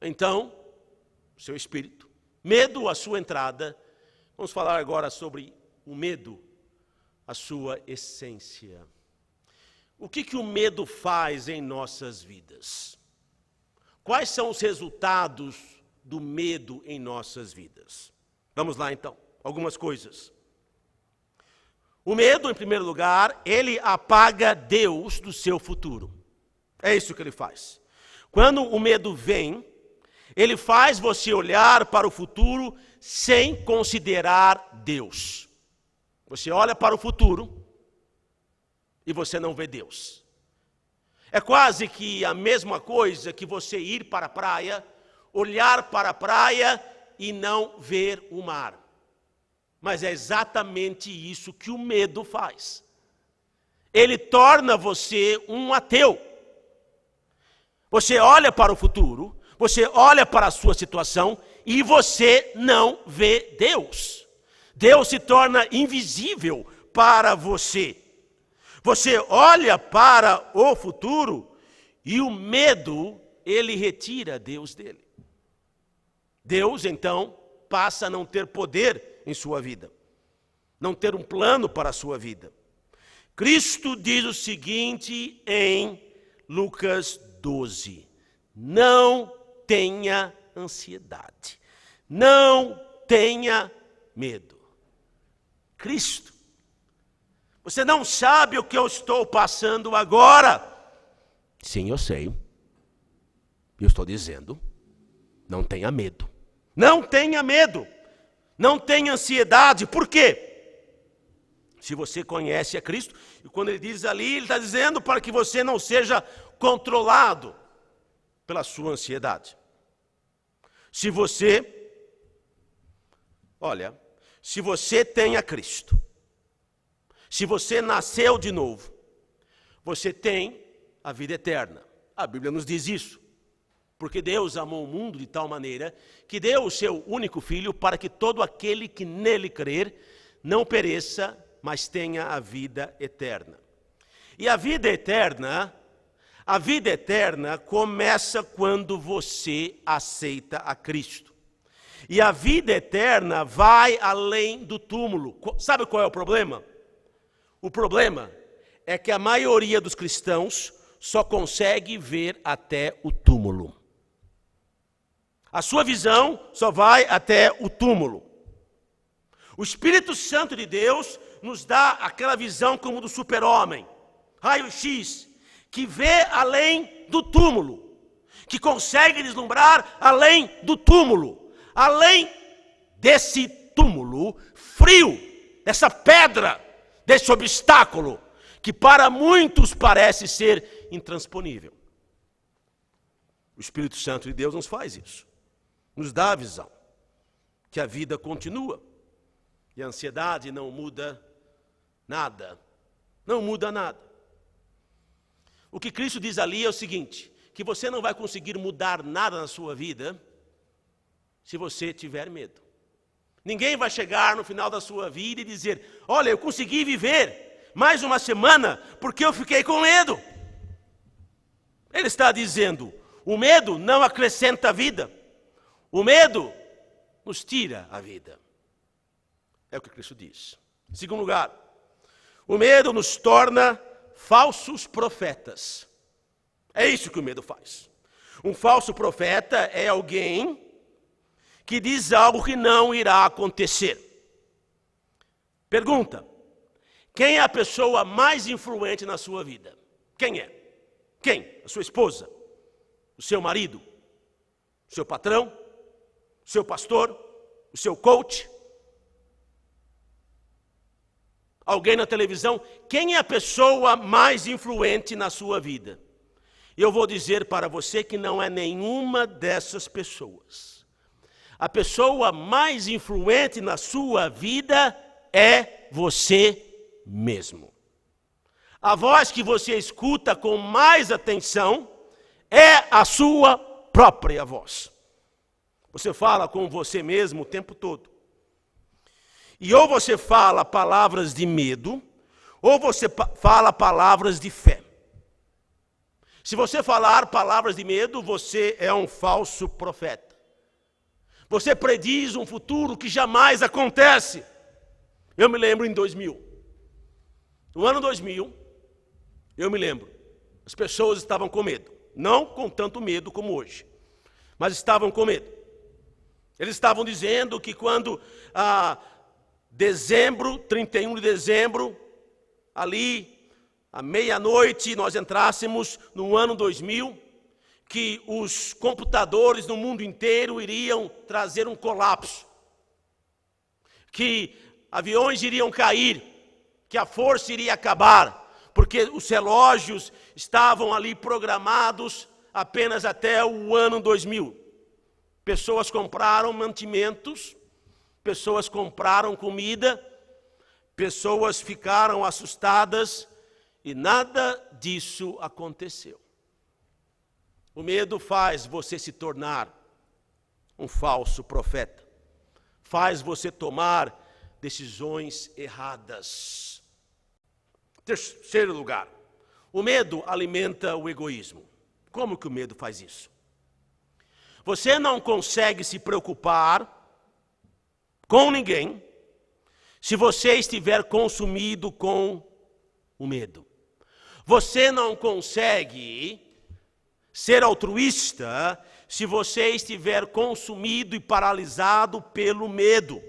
então, seu espírito. Medo, a sua entrada, Vamos falar agora sobre o medo, a sua essência. O que o medo faz em nossas vidas? Quais são os resultados do medo em nossas vidas? Vamos lá então, algumas coisas. O medo, em primeiro lugar, ele apaga Deus do seu futuro. É isso que ele faz. Quando o medo vem, ele faz você olhar para o futuro sem considerar Deus. Você olha para o futuro e você não vê Deus. É quase que a mesma coisa que você ir para a praia, olhar para a praia e não ver o mar. Mas é exatamente isso que o medo faz. Ele torna você um ateu. Você olha para o futuro, você olha para a sua situação e você não vê Deus. Deus se torna invisível para você. Você olha para o futuro e o medo, ele retira Deus dele. Deus, então, passa a não ter poder em sua vida, não ter um plano para a sua vida. Cristo diz o seguinte em Lucas 12: não tenha ansiedade, não tenha medo. Cristo, você não sabe o que eu estou passando agora. Sim, eu sei. Eu estou dizendo, não tenha medo. Não tenha medo. Não tenha ansiedade. Por quê? Se você conhece a Cristo, e quando ele diz ali, ele está dizendo para que você não seja controlado pela sua ansiedade. Se você tem a Cristo, se você nasceu de novo, você tem a vida eterna. A Bíblia nos diz isso. Porque Deus amou o mundo de tal maneira que deu o seu único Filho para que todo aquele que nele crer não pereça, mas tenha a vida eterna. E a vida eterna começa quando você aceita a Cristo. E a vida eterna vai além do túmulo. Sabe qual é o problema? O problema é que a maioria dos cristãos só consegue ver até o túmulo. A sua visão só vai até o túmulo. O Espírito Santo de Deus nos dá aquela visão como do super-homem, raio-x, que vê além do túmulo, que consegue deslumbrar além do túmulo, além desse túmulo frio, dessa pedra, desse obstáculo, que para muitos parece ser intransponível. O Espírito Santo de Deus nos faz isso. Nos dá a visão que a vida continua e a ansiedade não muda nada. Não muda nada. O que Cristo diz ali é o seguinte, que você não vai conseguir mudar nada na sua vida se você tiver medo. Ninguém vai chegar no final da sua vida e dizer, olha, eu consegui viver mais uma semana porque eu fiquei com medo. Ele está dizendo, o medo não acrescenta a vida. O medo nos tira a vida. É o que Cristo diz. Em segundo lugar, o medo nos torna falsos profetas. É isso que o medo faz. Um falso profeta é alguém que diz algo que não irá acontecer. Pergunta: quem é a pessoa mais influente na sua vida? Quem é? Quem? A sua esposa? O seu marido? O seu patrão? O seu pastor? O seu coach? Alguém na televisão? Quem é a pessoa mais influente na sua vida? Eu vou dizer para você que não é nenhuma dessas pessoas. A pessoa mais influente na sua vida é você mesmo. A voz que você escuta com mais atenção é a sua própria voz. Você fala com você mesmo o tempo todo. E ou você fala palavras de medo, ou você fala palavras de fé. Se você falar palavras de medo, você é um falso profeta. Você prediz um futuro que jamais acontece. Eu me lembro em 2000. No ano 2000, eu me lembro, as pessoas estavam com medo. Não com tanto medo como hoje, mas estavam com medo. Eles estavam dizendo que quando dezembro, 31 de dezembro, ali, à meia-noite, nós entrássemos no ano 2000, que os computadores no mundo inteiro iriam trazer um colapso, que aviões iriam cair, que a força iria acabar, porque os relógios estavam ali programados apenas até o ano 2000. Pessoas compraram mantimentos, pessoas compraram comida, pessoas ficaram assustadas e nada disso aconteceu. O medo faz você se tornar um falso profeta, faz você tomar decisões erradas. Terceiro lugar, o medo alimenta o egoísmo. Como que o medo faz isso? Você não consegue se preocupar com ninguém se você estiver consumido com o medo. Você não consegue ser altruísta se você estiver consumido e paralisado pelo medo.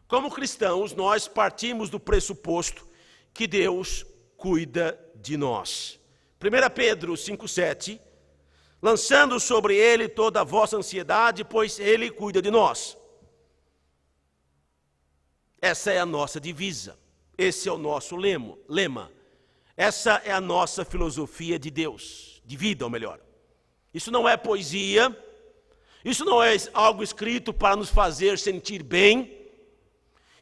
Como cristãos, nós partimos do pressuposto que Deus cuida de nós. 1 Pedro 5,7, lançando sobre ele toda a vossa ansiedade, pois ele cuida de nós. Essa é a nossa divisa, esse é o nosso lema. Essa é a nossa filosofia de Deus, de vida, ou melhor. Isso não é poesia, isso não é algo escrito para nos fazer sentir bem,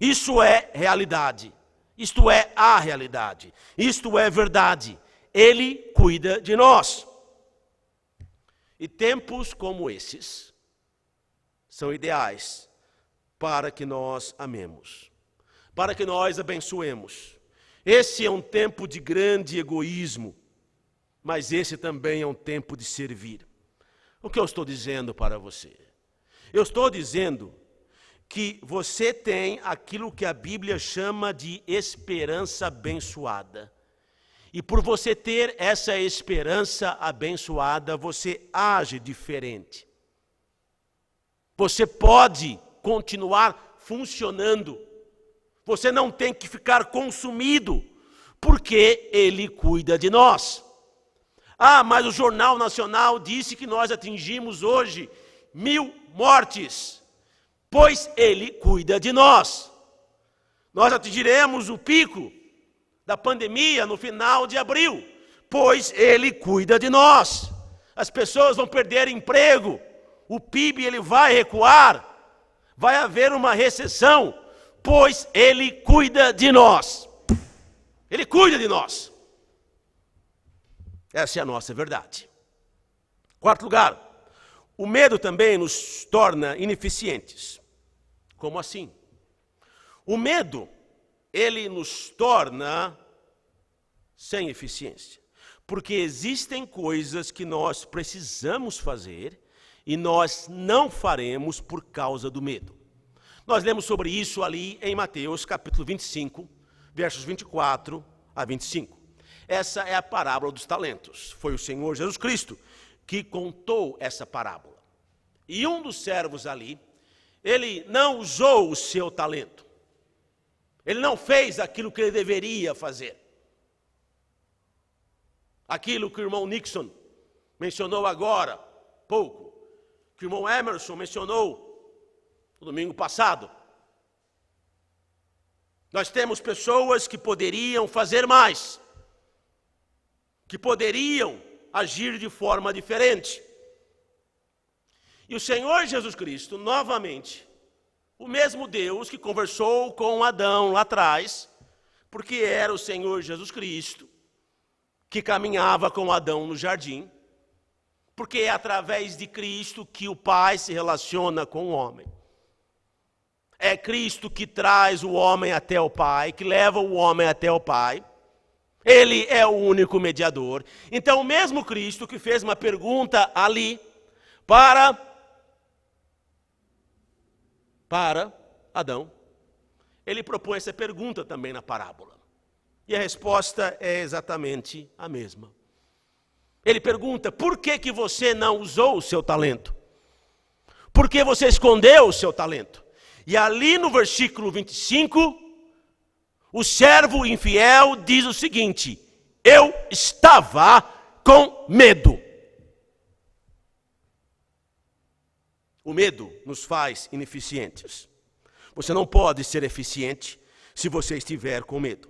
isso é realidade, isto é a realidade, isto é verdade. Ele cuida de nós. E tempos como esses são ideais para que nós amemos, para que nós abençoemos. Esse é um tempo de grande egoísmo, mas esse também é um tempo de servir. O que eu estou dizendo para você? Eu estou dizendo que você tem aquilo que a Bíblia chama de esperança abençoada. E por você ter essa esperança abençoada, você age diferente. Você pode continuar funcionando. Você não tem que ficar consumido, porque Ele cuida de nós. Ah, mas o Jornal Nacional disse que nós atingimos hoje 1000 mortes, pois Ele cuida de nós. Nós atingiremos o pico da pandemia no final de abril, pois Ele cuida de nós. As pessoas vão perder emprego, o PIB ele vai recuar, vai haver uma recessão, pois Ele cuida de nós. Ele cuida de nós. Essa é a nossa verdade. Quarto lugar, o medo também nos torna ineficientes. Como assim? O medo, ele nos torna sem eficiência. Porque existem coisas que nós precisamos fazer e nós não faremos por causa do medo. Nós lemos sobre isso ali em Mateus capítulo 25, versos 24 a 25. Essa é a parábola dos talentos. Foi o Senhor Jesus Cristo que contou essa parábola. E um dos servos ali, ele não usou o seu talento. Ele não fez aquilo que ele deveria fazer. Aquilo que o irmão Nixon mencionou agora, pouco, que o irmão Emerson mencionou no domingo passado. Nós temos pessoas que poderiam fazer mais, que poderiam agir de forma diferente. E o Senhor Jesus Cristo, novamente, o mesmo Deus que conversou com Adão lá atrás, porque era o Senhor Jesus Cristo que caminhava com Adão no jardim, porque é através de Cristo que o Pai se relaciona com o homem. É Cristo que traz o homem até o Pai, que leva o homem até o Pai. Ele é o único mediador. Então, o mesmo Cristo que fez uma pergunta ali para para Adão, ele propõe essa pergunta também na parábola. E a resposta é exatamente a mesma. Ele pergunta, por que você não usou o seu talento? Por que você escondeu o seu talento? E ali no versículo 25, o servo infiel diz o seguinte, eu estava com medo. O medo nos faz ineficientes. Você não pode ser eficiente se você estiver com medo.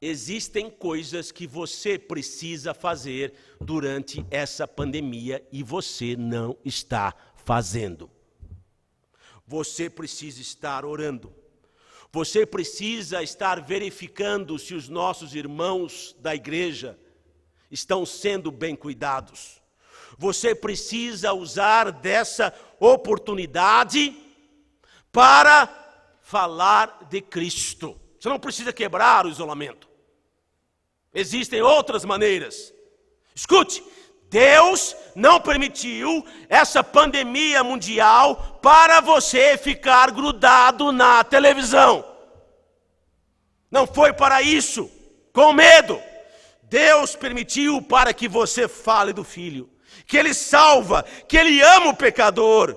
Existem coisas que você precisa fazer durante essa pandemia e você não está fazendo. Você precisa estar orando. Você precisa estar verificando se os nossos irmãos da igreja estão sendo bem cuidados. Você precisa usar dessa oportunidade para falar de Cristo. Você não precisa quebrar o isolamento. Existem outras maneiras. Escute, Deus não permitiu essa pandemia mundial para você ficar grudado na televisão. Não foi para isso, com medo. Deus permitiu para que você fale do Filho, que Ele salva, que Ele ama o pecador,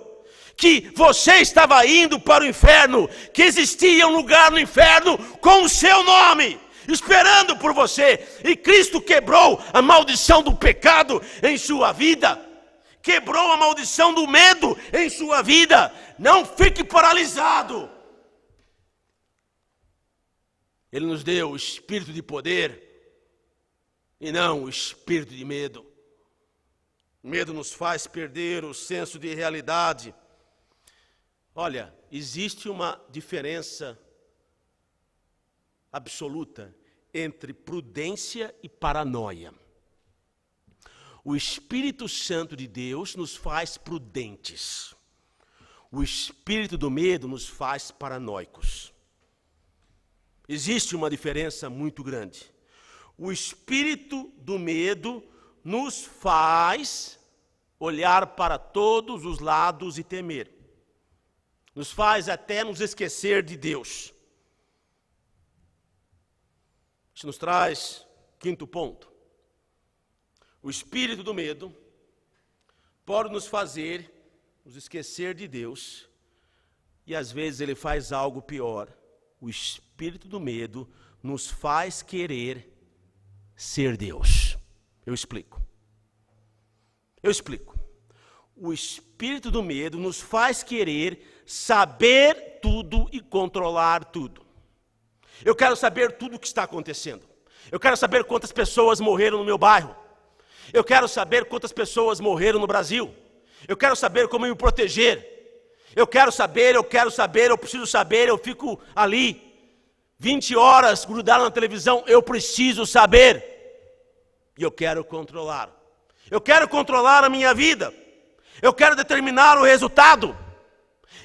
que você estava indo para o inferno, que existia um lugar no inferno com o seu nome, esperando por você, e Cristo quebrou a maldição do pecado em sua vida, quebrou a maldição do medo em sua vida. Não fique paralisado. Ele nos deu o espírito de poder e não o espírito de medo. O medo nos faz perder o senso de realidade. Olha, existe uma diferença absoluta entre prudência e paranoia. O Espírito Santo de Deus nos faz prudentes. O espírito do medo nos faz paranoicos. Existe uma diferença muito grande. O espírito do medo nos faz olhar para todos os lados e temer. Nos faz até nos esquecer de Deus. Isso nos traz quinto ponto. O espírito do medo pode nos fazer nos esquecer de Deus, e às vezes ele faz algo pior. O espírito do medo nos faz querer ser Deus. Eu explico. O espírito do medo nos faz querer saber tudo e controlar tudo. Eu quero saber tudo o que está acontecendo. Eu quero saber quantas pessoas morreram no meu bairro. Eu quero saber quantas pessoas morreram no Brasil. Eu quero saber como me proteger. Eu preciso saber, eu fico ali 20 horas grudado na televisão, eu preciso saber. E eu quero controlar. Eu quero controlar a minha vida. Eu quero determinar o resultado.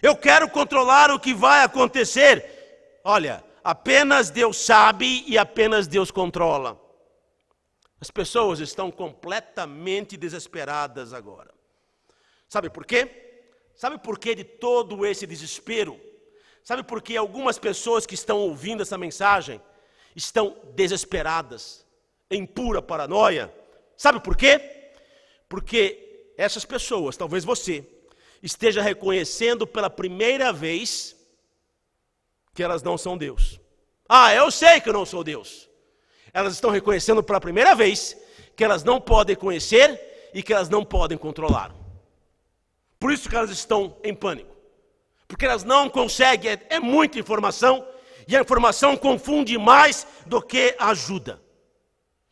Eu quero controlar o que vai acontecer. Olha, apenas Deus sabe e apenas Deus controla. As pessoas estão completamente desesperadas agora. Sabe por quê? Sabe por que de todo esse desespero? Sabe por que algumas pessoas que estão ouvindo essa mensagem estão desesperadas, em pura paranoia? Sabe por quê? Porque essas pessoas, talvez você, esteja reconhecendo pela primeira vez que elas não são Deus. Ah, eu sei que eu não sou Deus. Elas estão reconhecendo pela primeira vez que elas não podem conhecer e que elas não podem controlar. Por isso que elas estão em pânico. Porque elas não conseguem, é muita informação, e a informação confunde mais do que ajuda.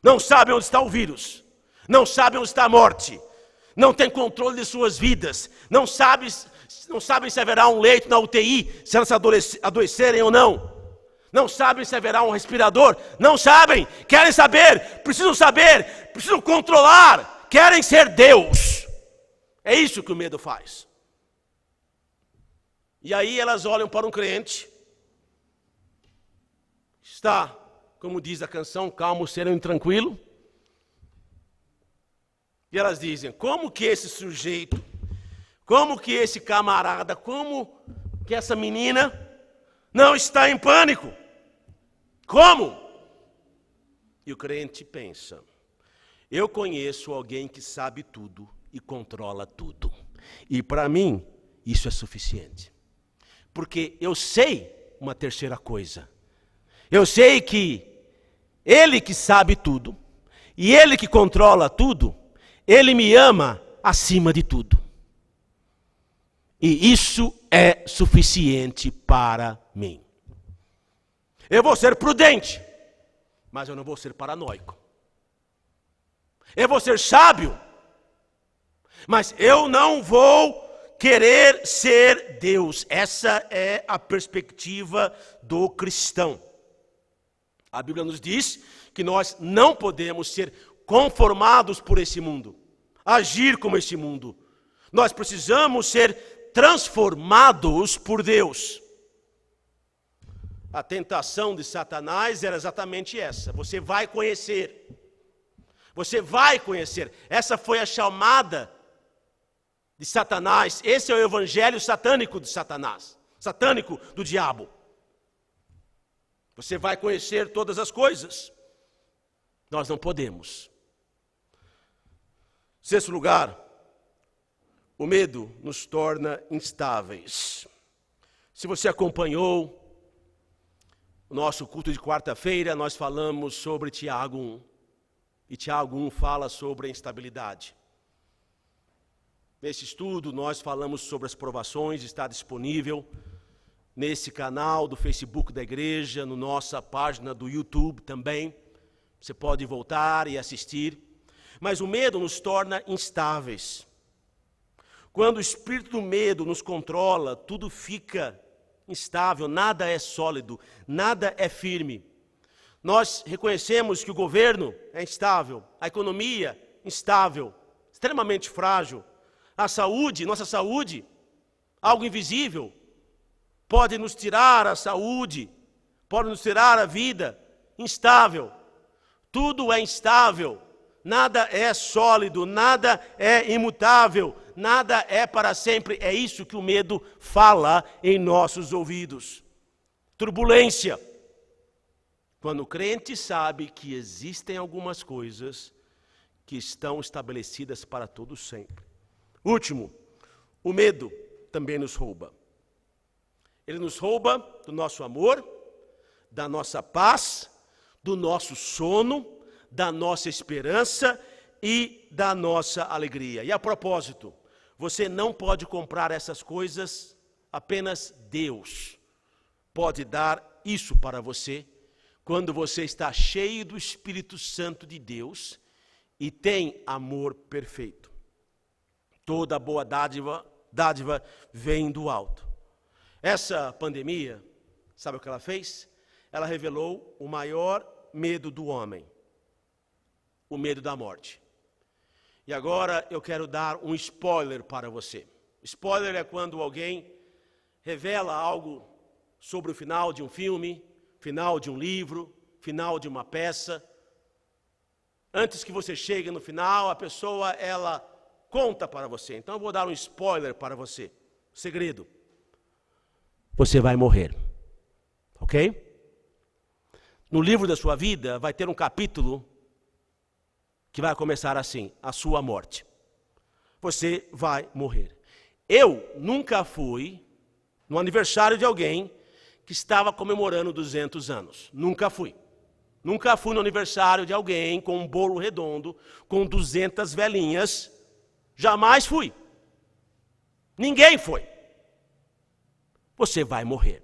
Não sabem onde está o vírus, não sabem onde está a morte, não têm controle de suas vidas, não sabem se haverá um leito na UTI, se elas adoecerem ou não. Não sabem se haverá um respirador, não sabem, querem saber, precisam controlar, querem ser Deus. É isso que o medo faz. E aí elas olham para um crente, está, como diz a canção, calmo, sereno e tranquilo, e elas dizem, como que esse sujeito, como que esse camarada, como que essa menina não está em pânico. Como? E o crente pensa, eu conheço alguém que sabe tudo e controla tudo. E para mim, isso é suficiente. Porque eu sei uma terceira coisa. Eu sei que Ele que sabe tudo, e Ele que controla tudo, Ele me ama acima de tudo. E isso é suficiente para mim. Eu vou ser prudente, mas eu não vou ser paranoico. Eu vou ser sábio, mas eu não vou querer ser Deus. Essa é a perspectiva do cristão. A Bíblia nos diz que nós não podemos ser conformados por esse mundo, agir como esse mundo. Nós precisamos ser transformados por Deus. A tentação de Satanás era exatamente essa. Você vai conhecer. Você vai conhecer. Essa foi a chamada de Satanás. Esse é o evangelho satânico de Satanás. Satânico do diabo. Você vai conhecer todas as coisas. Nós não podemos. Sexto lugar, o medo nos torna instáveis. Se você acompanhou o nosso culto de quarta-feira, nós falamos sobre Tiago 1. E Tiago 1 fala sobre a instabilidade. Nesse estudo, nós falamos sobre as provações, está disponível nesse canal do Facebook da igreja, na nossa página do YouTube também. Você pode voltar e assistir. Mas o medo nos torna instáveis. Quando o espírito do medo nos controla, tudo fica instável, nada é sólido, nada é firme. Nós reconhecemos que o governo é instável, a economia instável, extremamente frágil. A saúde, nossa saúde, algo invisível, pode nos tirar a saúde, pode nos tirar a vida, instável. Tudo é instável, nada é sólido, nada é imutável, nada é para sempre. É isso que o medo fala em nossos ouvidos. Turbulência. Quando o crente sabe que existem algumas coisas que estão estabelecidas para todo sempre. Último, o medo também nos rouba. Ele nos rouba do nosso amor, da nossa paz, do nosso sono, da nossa esperança e da nossa alegria. E a propósito, você não pode comprar essas coisas, apenas Deus pode dar isso para você, quando você está cheio do Espírito Santo de Deus e tem amor perfeito. Toda boa dádiva vem do alto. Essa pandemia, sabe o que ela fez? Ela revelou o maior medo do homem, o medo da morte. E agora eu quero dar um spoiler para você. Spoiler é quando alguém revela algo sobre o final de um filme, final de um livro, final de uma peça. Antes que você chegue no final, a pessoa, ela conta para você. Então eu vou dar um spoiler para você. Segredo. Você vai morrer. Ok? No livro da sua vida vai ter um capítulo que vai começar assim, a sua morte. Você vai morrer. Eu nunca fui no aniversário de alguém que estava comemorando 200 anos. Nunca fui. Nunca fui no aniversário de alguém com um bolo redondo, com 200 velhinhas. Jamais fui. Ninguém foi. Você vai morrer.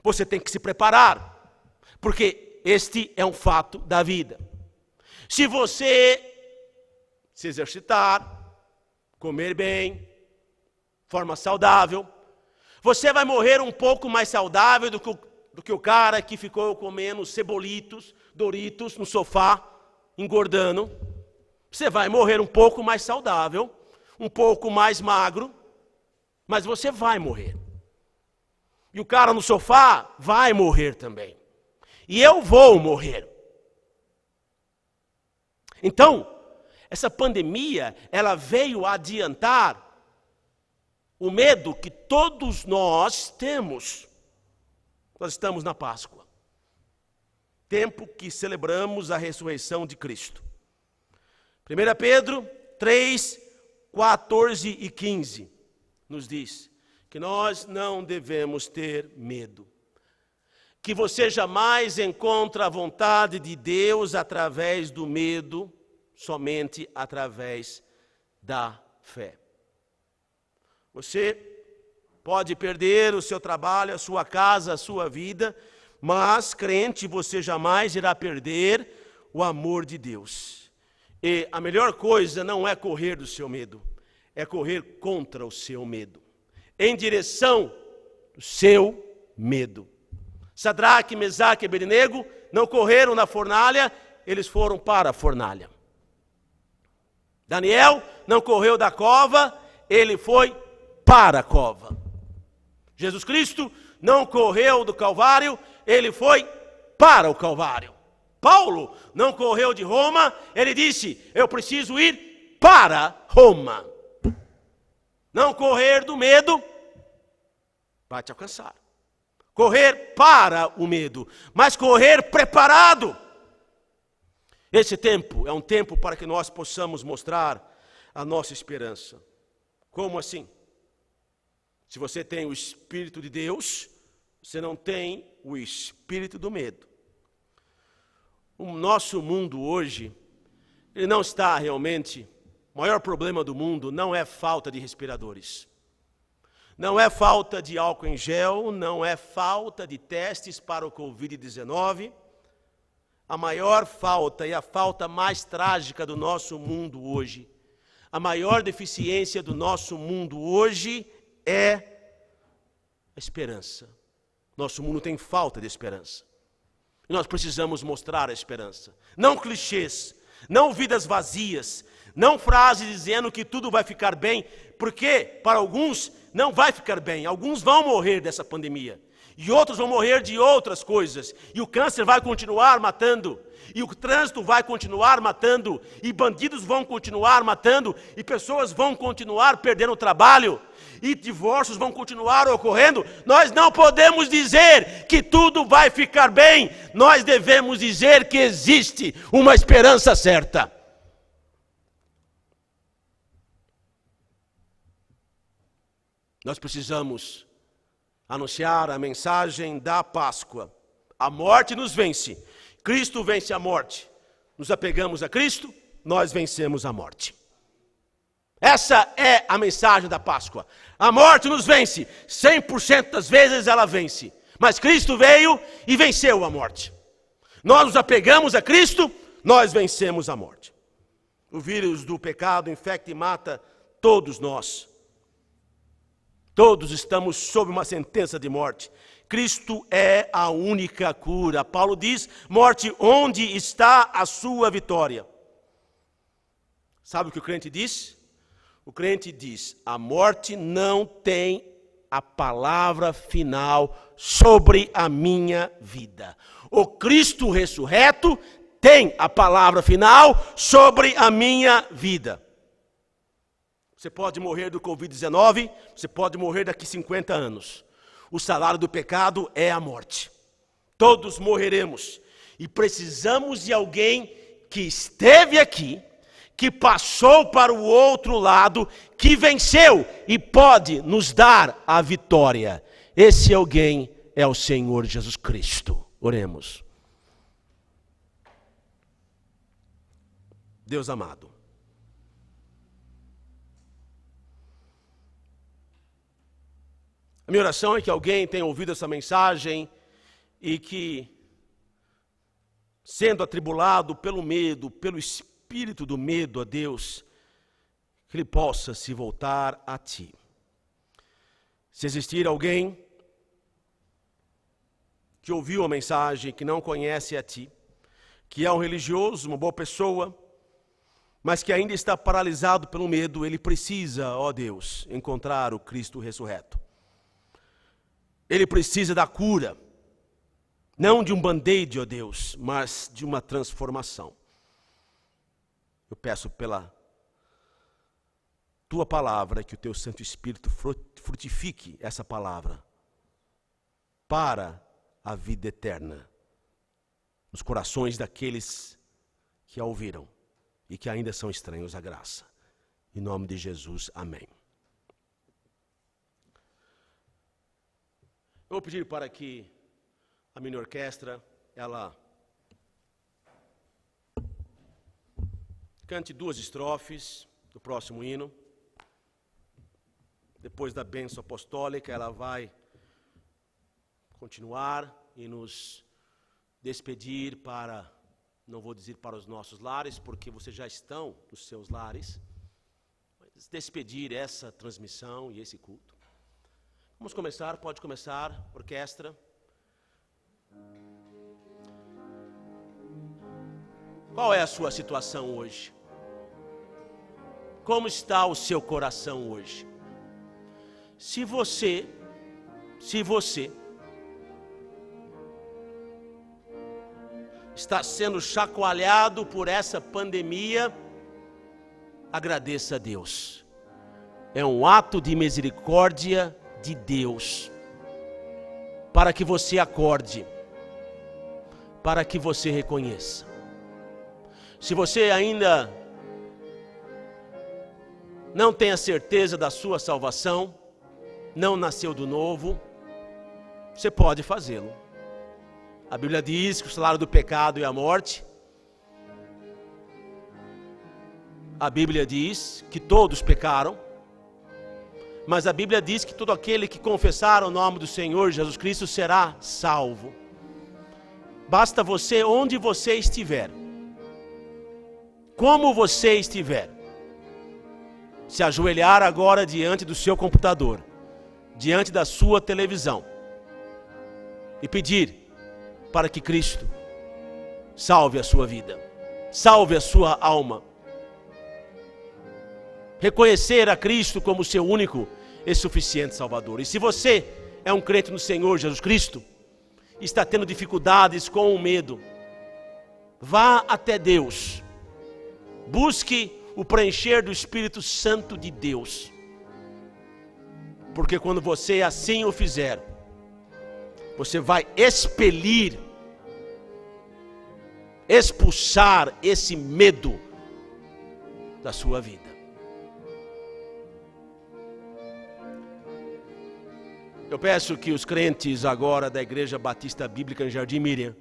Você tem que se preparar, porque este é um fato da vida. Se você se exercitar, comer bem, forma saudável, você vai morrer um pouco mais saudável do que o cara que ficou comendo cebolitos, Doritos no sofá, engordando. Você vai morrer um pouco mais saudável, um pouco mais magro, mas você vai morrer. E o cara no sofá vai morrer também. E eu vou morrer. Então, essa pandemia, ela veio adiantar o medo que todos nós temos. Nós estamos na Páscoa, tempo que celebramos a ressurreição de Cristo. 1 Pedro 3, 14 e 15 nos diz que nós não devemos ter medo. Que você jamais encontra a vontade de Deus através do medo, somente através da fé. Você pode perder o seu trabalho, a sua casa, a sua vida, mas, crente, você jamais irá perder o amor de Deus. E a melhor coisa não é correr do seu medo, é correr contra o seu medo, em direção do seu medo. Sadraque, Mesaque e Abednego não correram na fornalha, eles foram para a fornalha. Daniel não correu da cova, ele foi para a cova. Jesus Cristo não correu do Calvário, ele foi para o Calvário. Paulo não correu de Roma, ele disse, eu preciso ir para Roma. Não correr do medo vai te alcançar. Correr para o medo, mas correr preparado. Esse tempo é um tempo para que nós possamos mostrar a nossa esperança. Como assim? Se você tem o Espírito de Deus, você não tem o espírito do medo. O nosso mundo hoje, ele não está realmente... O maior problema do mundo não é falta de respiradores. Não é falta de álcool em gel, não é falta de testes para o Covid-19. A maior falta e a falta mais trágica do nosso mundo hoje, a maior deficiência do nosso mundo hoje é a esperança. Nosso mundo tem falta de esperança. E nós precisamos mostrar a esperança. Não clichês, não vidas vazias, não frases dizendo que tudo vai ficar bem, porque para alguns não vai ficar bem. Alguns vão morrer dessa pandemia. E outros vão morrer de outras coisas. E o câncer vai continuar matando. E o trânsito vai continuar matando. E bandidos vão continuar matando. E pessoas vão continuar perdendo o trabalho. E divórcios vão continuar ocorrendo. Nós não podemos dizer que tudo vai ficar bem. Nós devemos dizer que existe uma esperança certa. Nós precisamos anunciar a mensagem da Páscoa. A morte nos vence. Cristo vence a morte. Nos apegamos a Cristo, nós vencemos a morte. Essa é a mensagem da Páscoa. A morte nos vence. 100% das vezes ela vence. Mas Cristo veio e venceu a morte. Nós nos apegamos a Cristo, nós vencemos a morte. O vírus do pecado infecta e mata todos nós. Todos estamos sob uma sentença de morte. Cristo é a única cura. Paulo diz, morte, onde está a sua vitória? Sabe o que o crente diz? O crente diz, a morte não tem a palavra final sobre a minha vida. O Cristo ressurreto tem a palavra final sobre a minha vida. Você pode morrer do Covid-19, você pode morrer daqui 50 anos. O salário do pecado é a morte. Todos morreremos. E precisamos de alguém que esteve aqui, que passou para o outro lado, que venceu e pode nos dar a vitória. Esse alguém é o Senhor Jesus Cristo. Oremos. Deus amado, a minha oração é que alguém tenha ouvido essa mensagem e que, sendo atribulado pelo medo, pelo espírito do medo a Deus, que ele possa se voltar a Ti. Se existir alguém que ouviu a mensagem, que não conhece a Ti, que é um religioso, uma boa pessoa, mas que ainda está paralisado pelo medo, ele precisa, ó Deus, encontrar o Cristo ressurreto. Ele precisa da cura, não de um band-aid, ó Deus, mas de uma transformação. Eu peço pela tua palavra, que o teu Santo Espírito frutifique essa palavra para a vida eterna nos corações daqueles que a ouviram e que ainda são estranhos à graça. Em nome de Jesus, amém. Eu vou pedir para que a minha orquestra, ela cante 2 estrofes do próximo hino. Depois da bênção apostólica, ela vai continuar e nos despedir para, não vou dizer para os nossos lares, porque vocês já estão nos seus lares, mas despedir essa transmissão e esse culto. Vamos começar, pode começar, orquestra. Qual é a sua situação hoje? Como está o seu coração hoje? Se você está sendo chacoalhado por essa pandemia, agradeça a Deus. É um ato de misericórdia de Deus, para que você acorde, para que você reconheça. Se você ainda não tem a certeza da sua salvação, não nasceu do novo, você pode fazê-lo. A Bíblia diz que o salário do pecado é a morte. A Bíblia diz que todos pecaram. Mas a Bíblia diz que todo aquele que confessar o nome do Senhor Jesus Cristo será salvo. Basta você, onde você estiver, como você estiver, se ajoelhar agora diante do seu computador, diante da sua televisão, e pedir para que Cristo salve a sua vida, salve a sua alma. Reconhecer a Cristo como seu único e suficiente Salvador. E se você é um crente no Senhor Jesus Cristo, está tendo dificuldades com o medo, vá até Deus, busque o preencher do Espírito Santo de Deus, porque quando você assim o fizer, você vai expelir, expulsar esse medo da sua vida. Eu peço que os crentes agora da Igreja Batista Bíblica em Jardim Miriam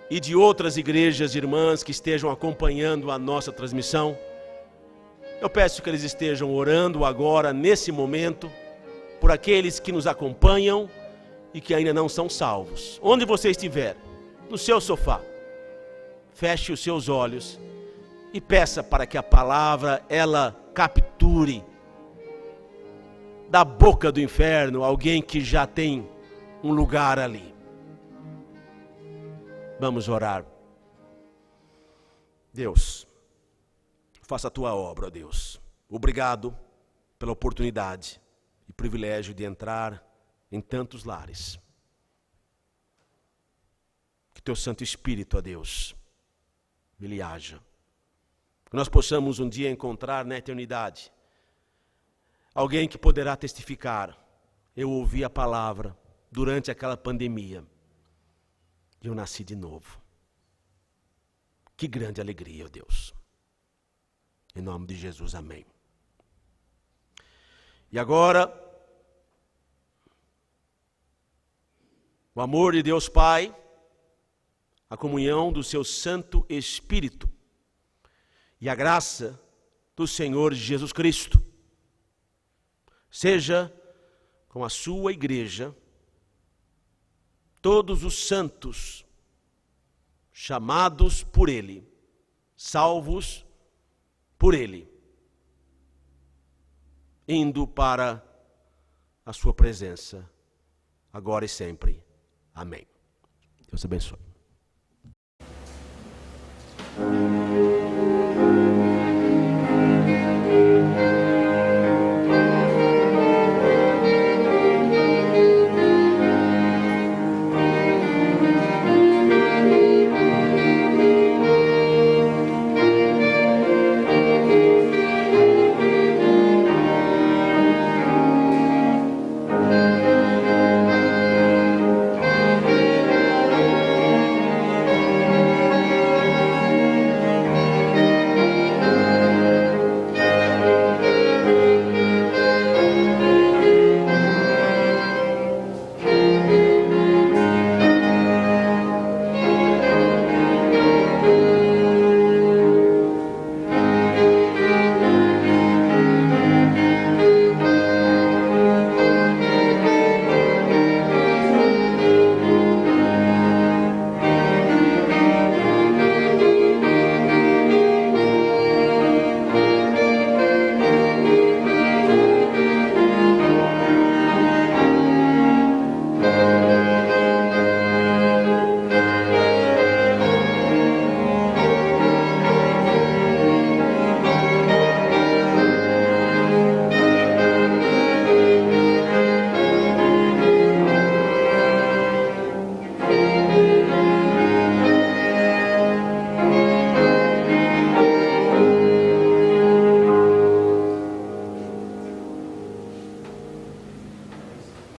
e de outras igrejas irmãs que estejam acompanhando a nossa transmissão, eu peço que eles estejam orando agora, nesse momento, por aqueles que nos acompanham e que ainda não são salvos. Onde você estiver, no seu sofá, feche os seus olhos e peça para que a palavra, ela capture da boca do inferno alguém que já tem um lugar ali. Vamos orar. Deus, faça a tua obra, ó Deus. Obrigado pela oportunidade e privilégio de entrar em tantos lares. Que teu Santo Espírito, ó Deus, ele haja. Que nós possamos um dia encontrar na eternidade alguém que poderá testificar: eu ouvi a palavra durante aquela pandemia e eu nasci de novo. Que grande alegria, ó Deus. Em nome de Jesus, amém. E agora, o amor de Deus Pai, a comunhão do seu Santo Espírito e a graça do Senhor Jesus Cristo seja com a sua igreja, todos os santos chamados por Ele, salvos por Ele, indo para a sua presença, agora e sempre. Amém. Deus abençoe.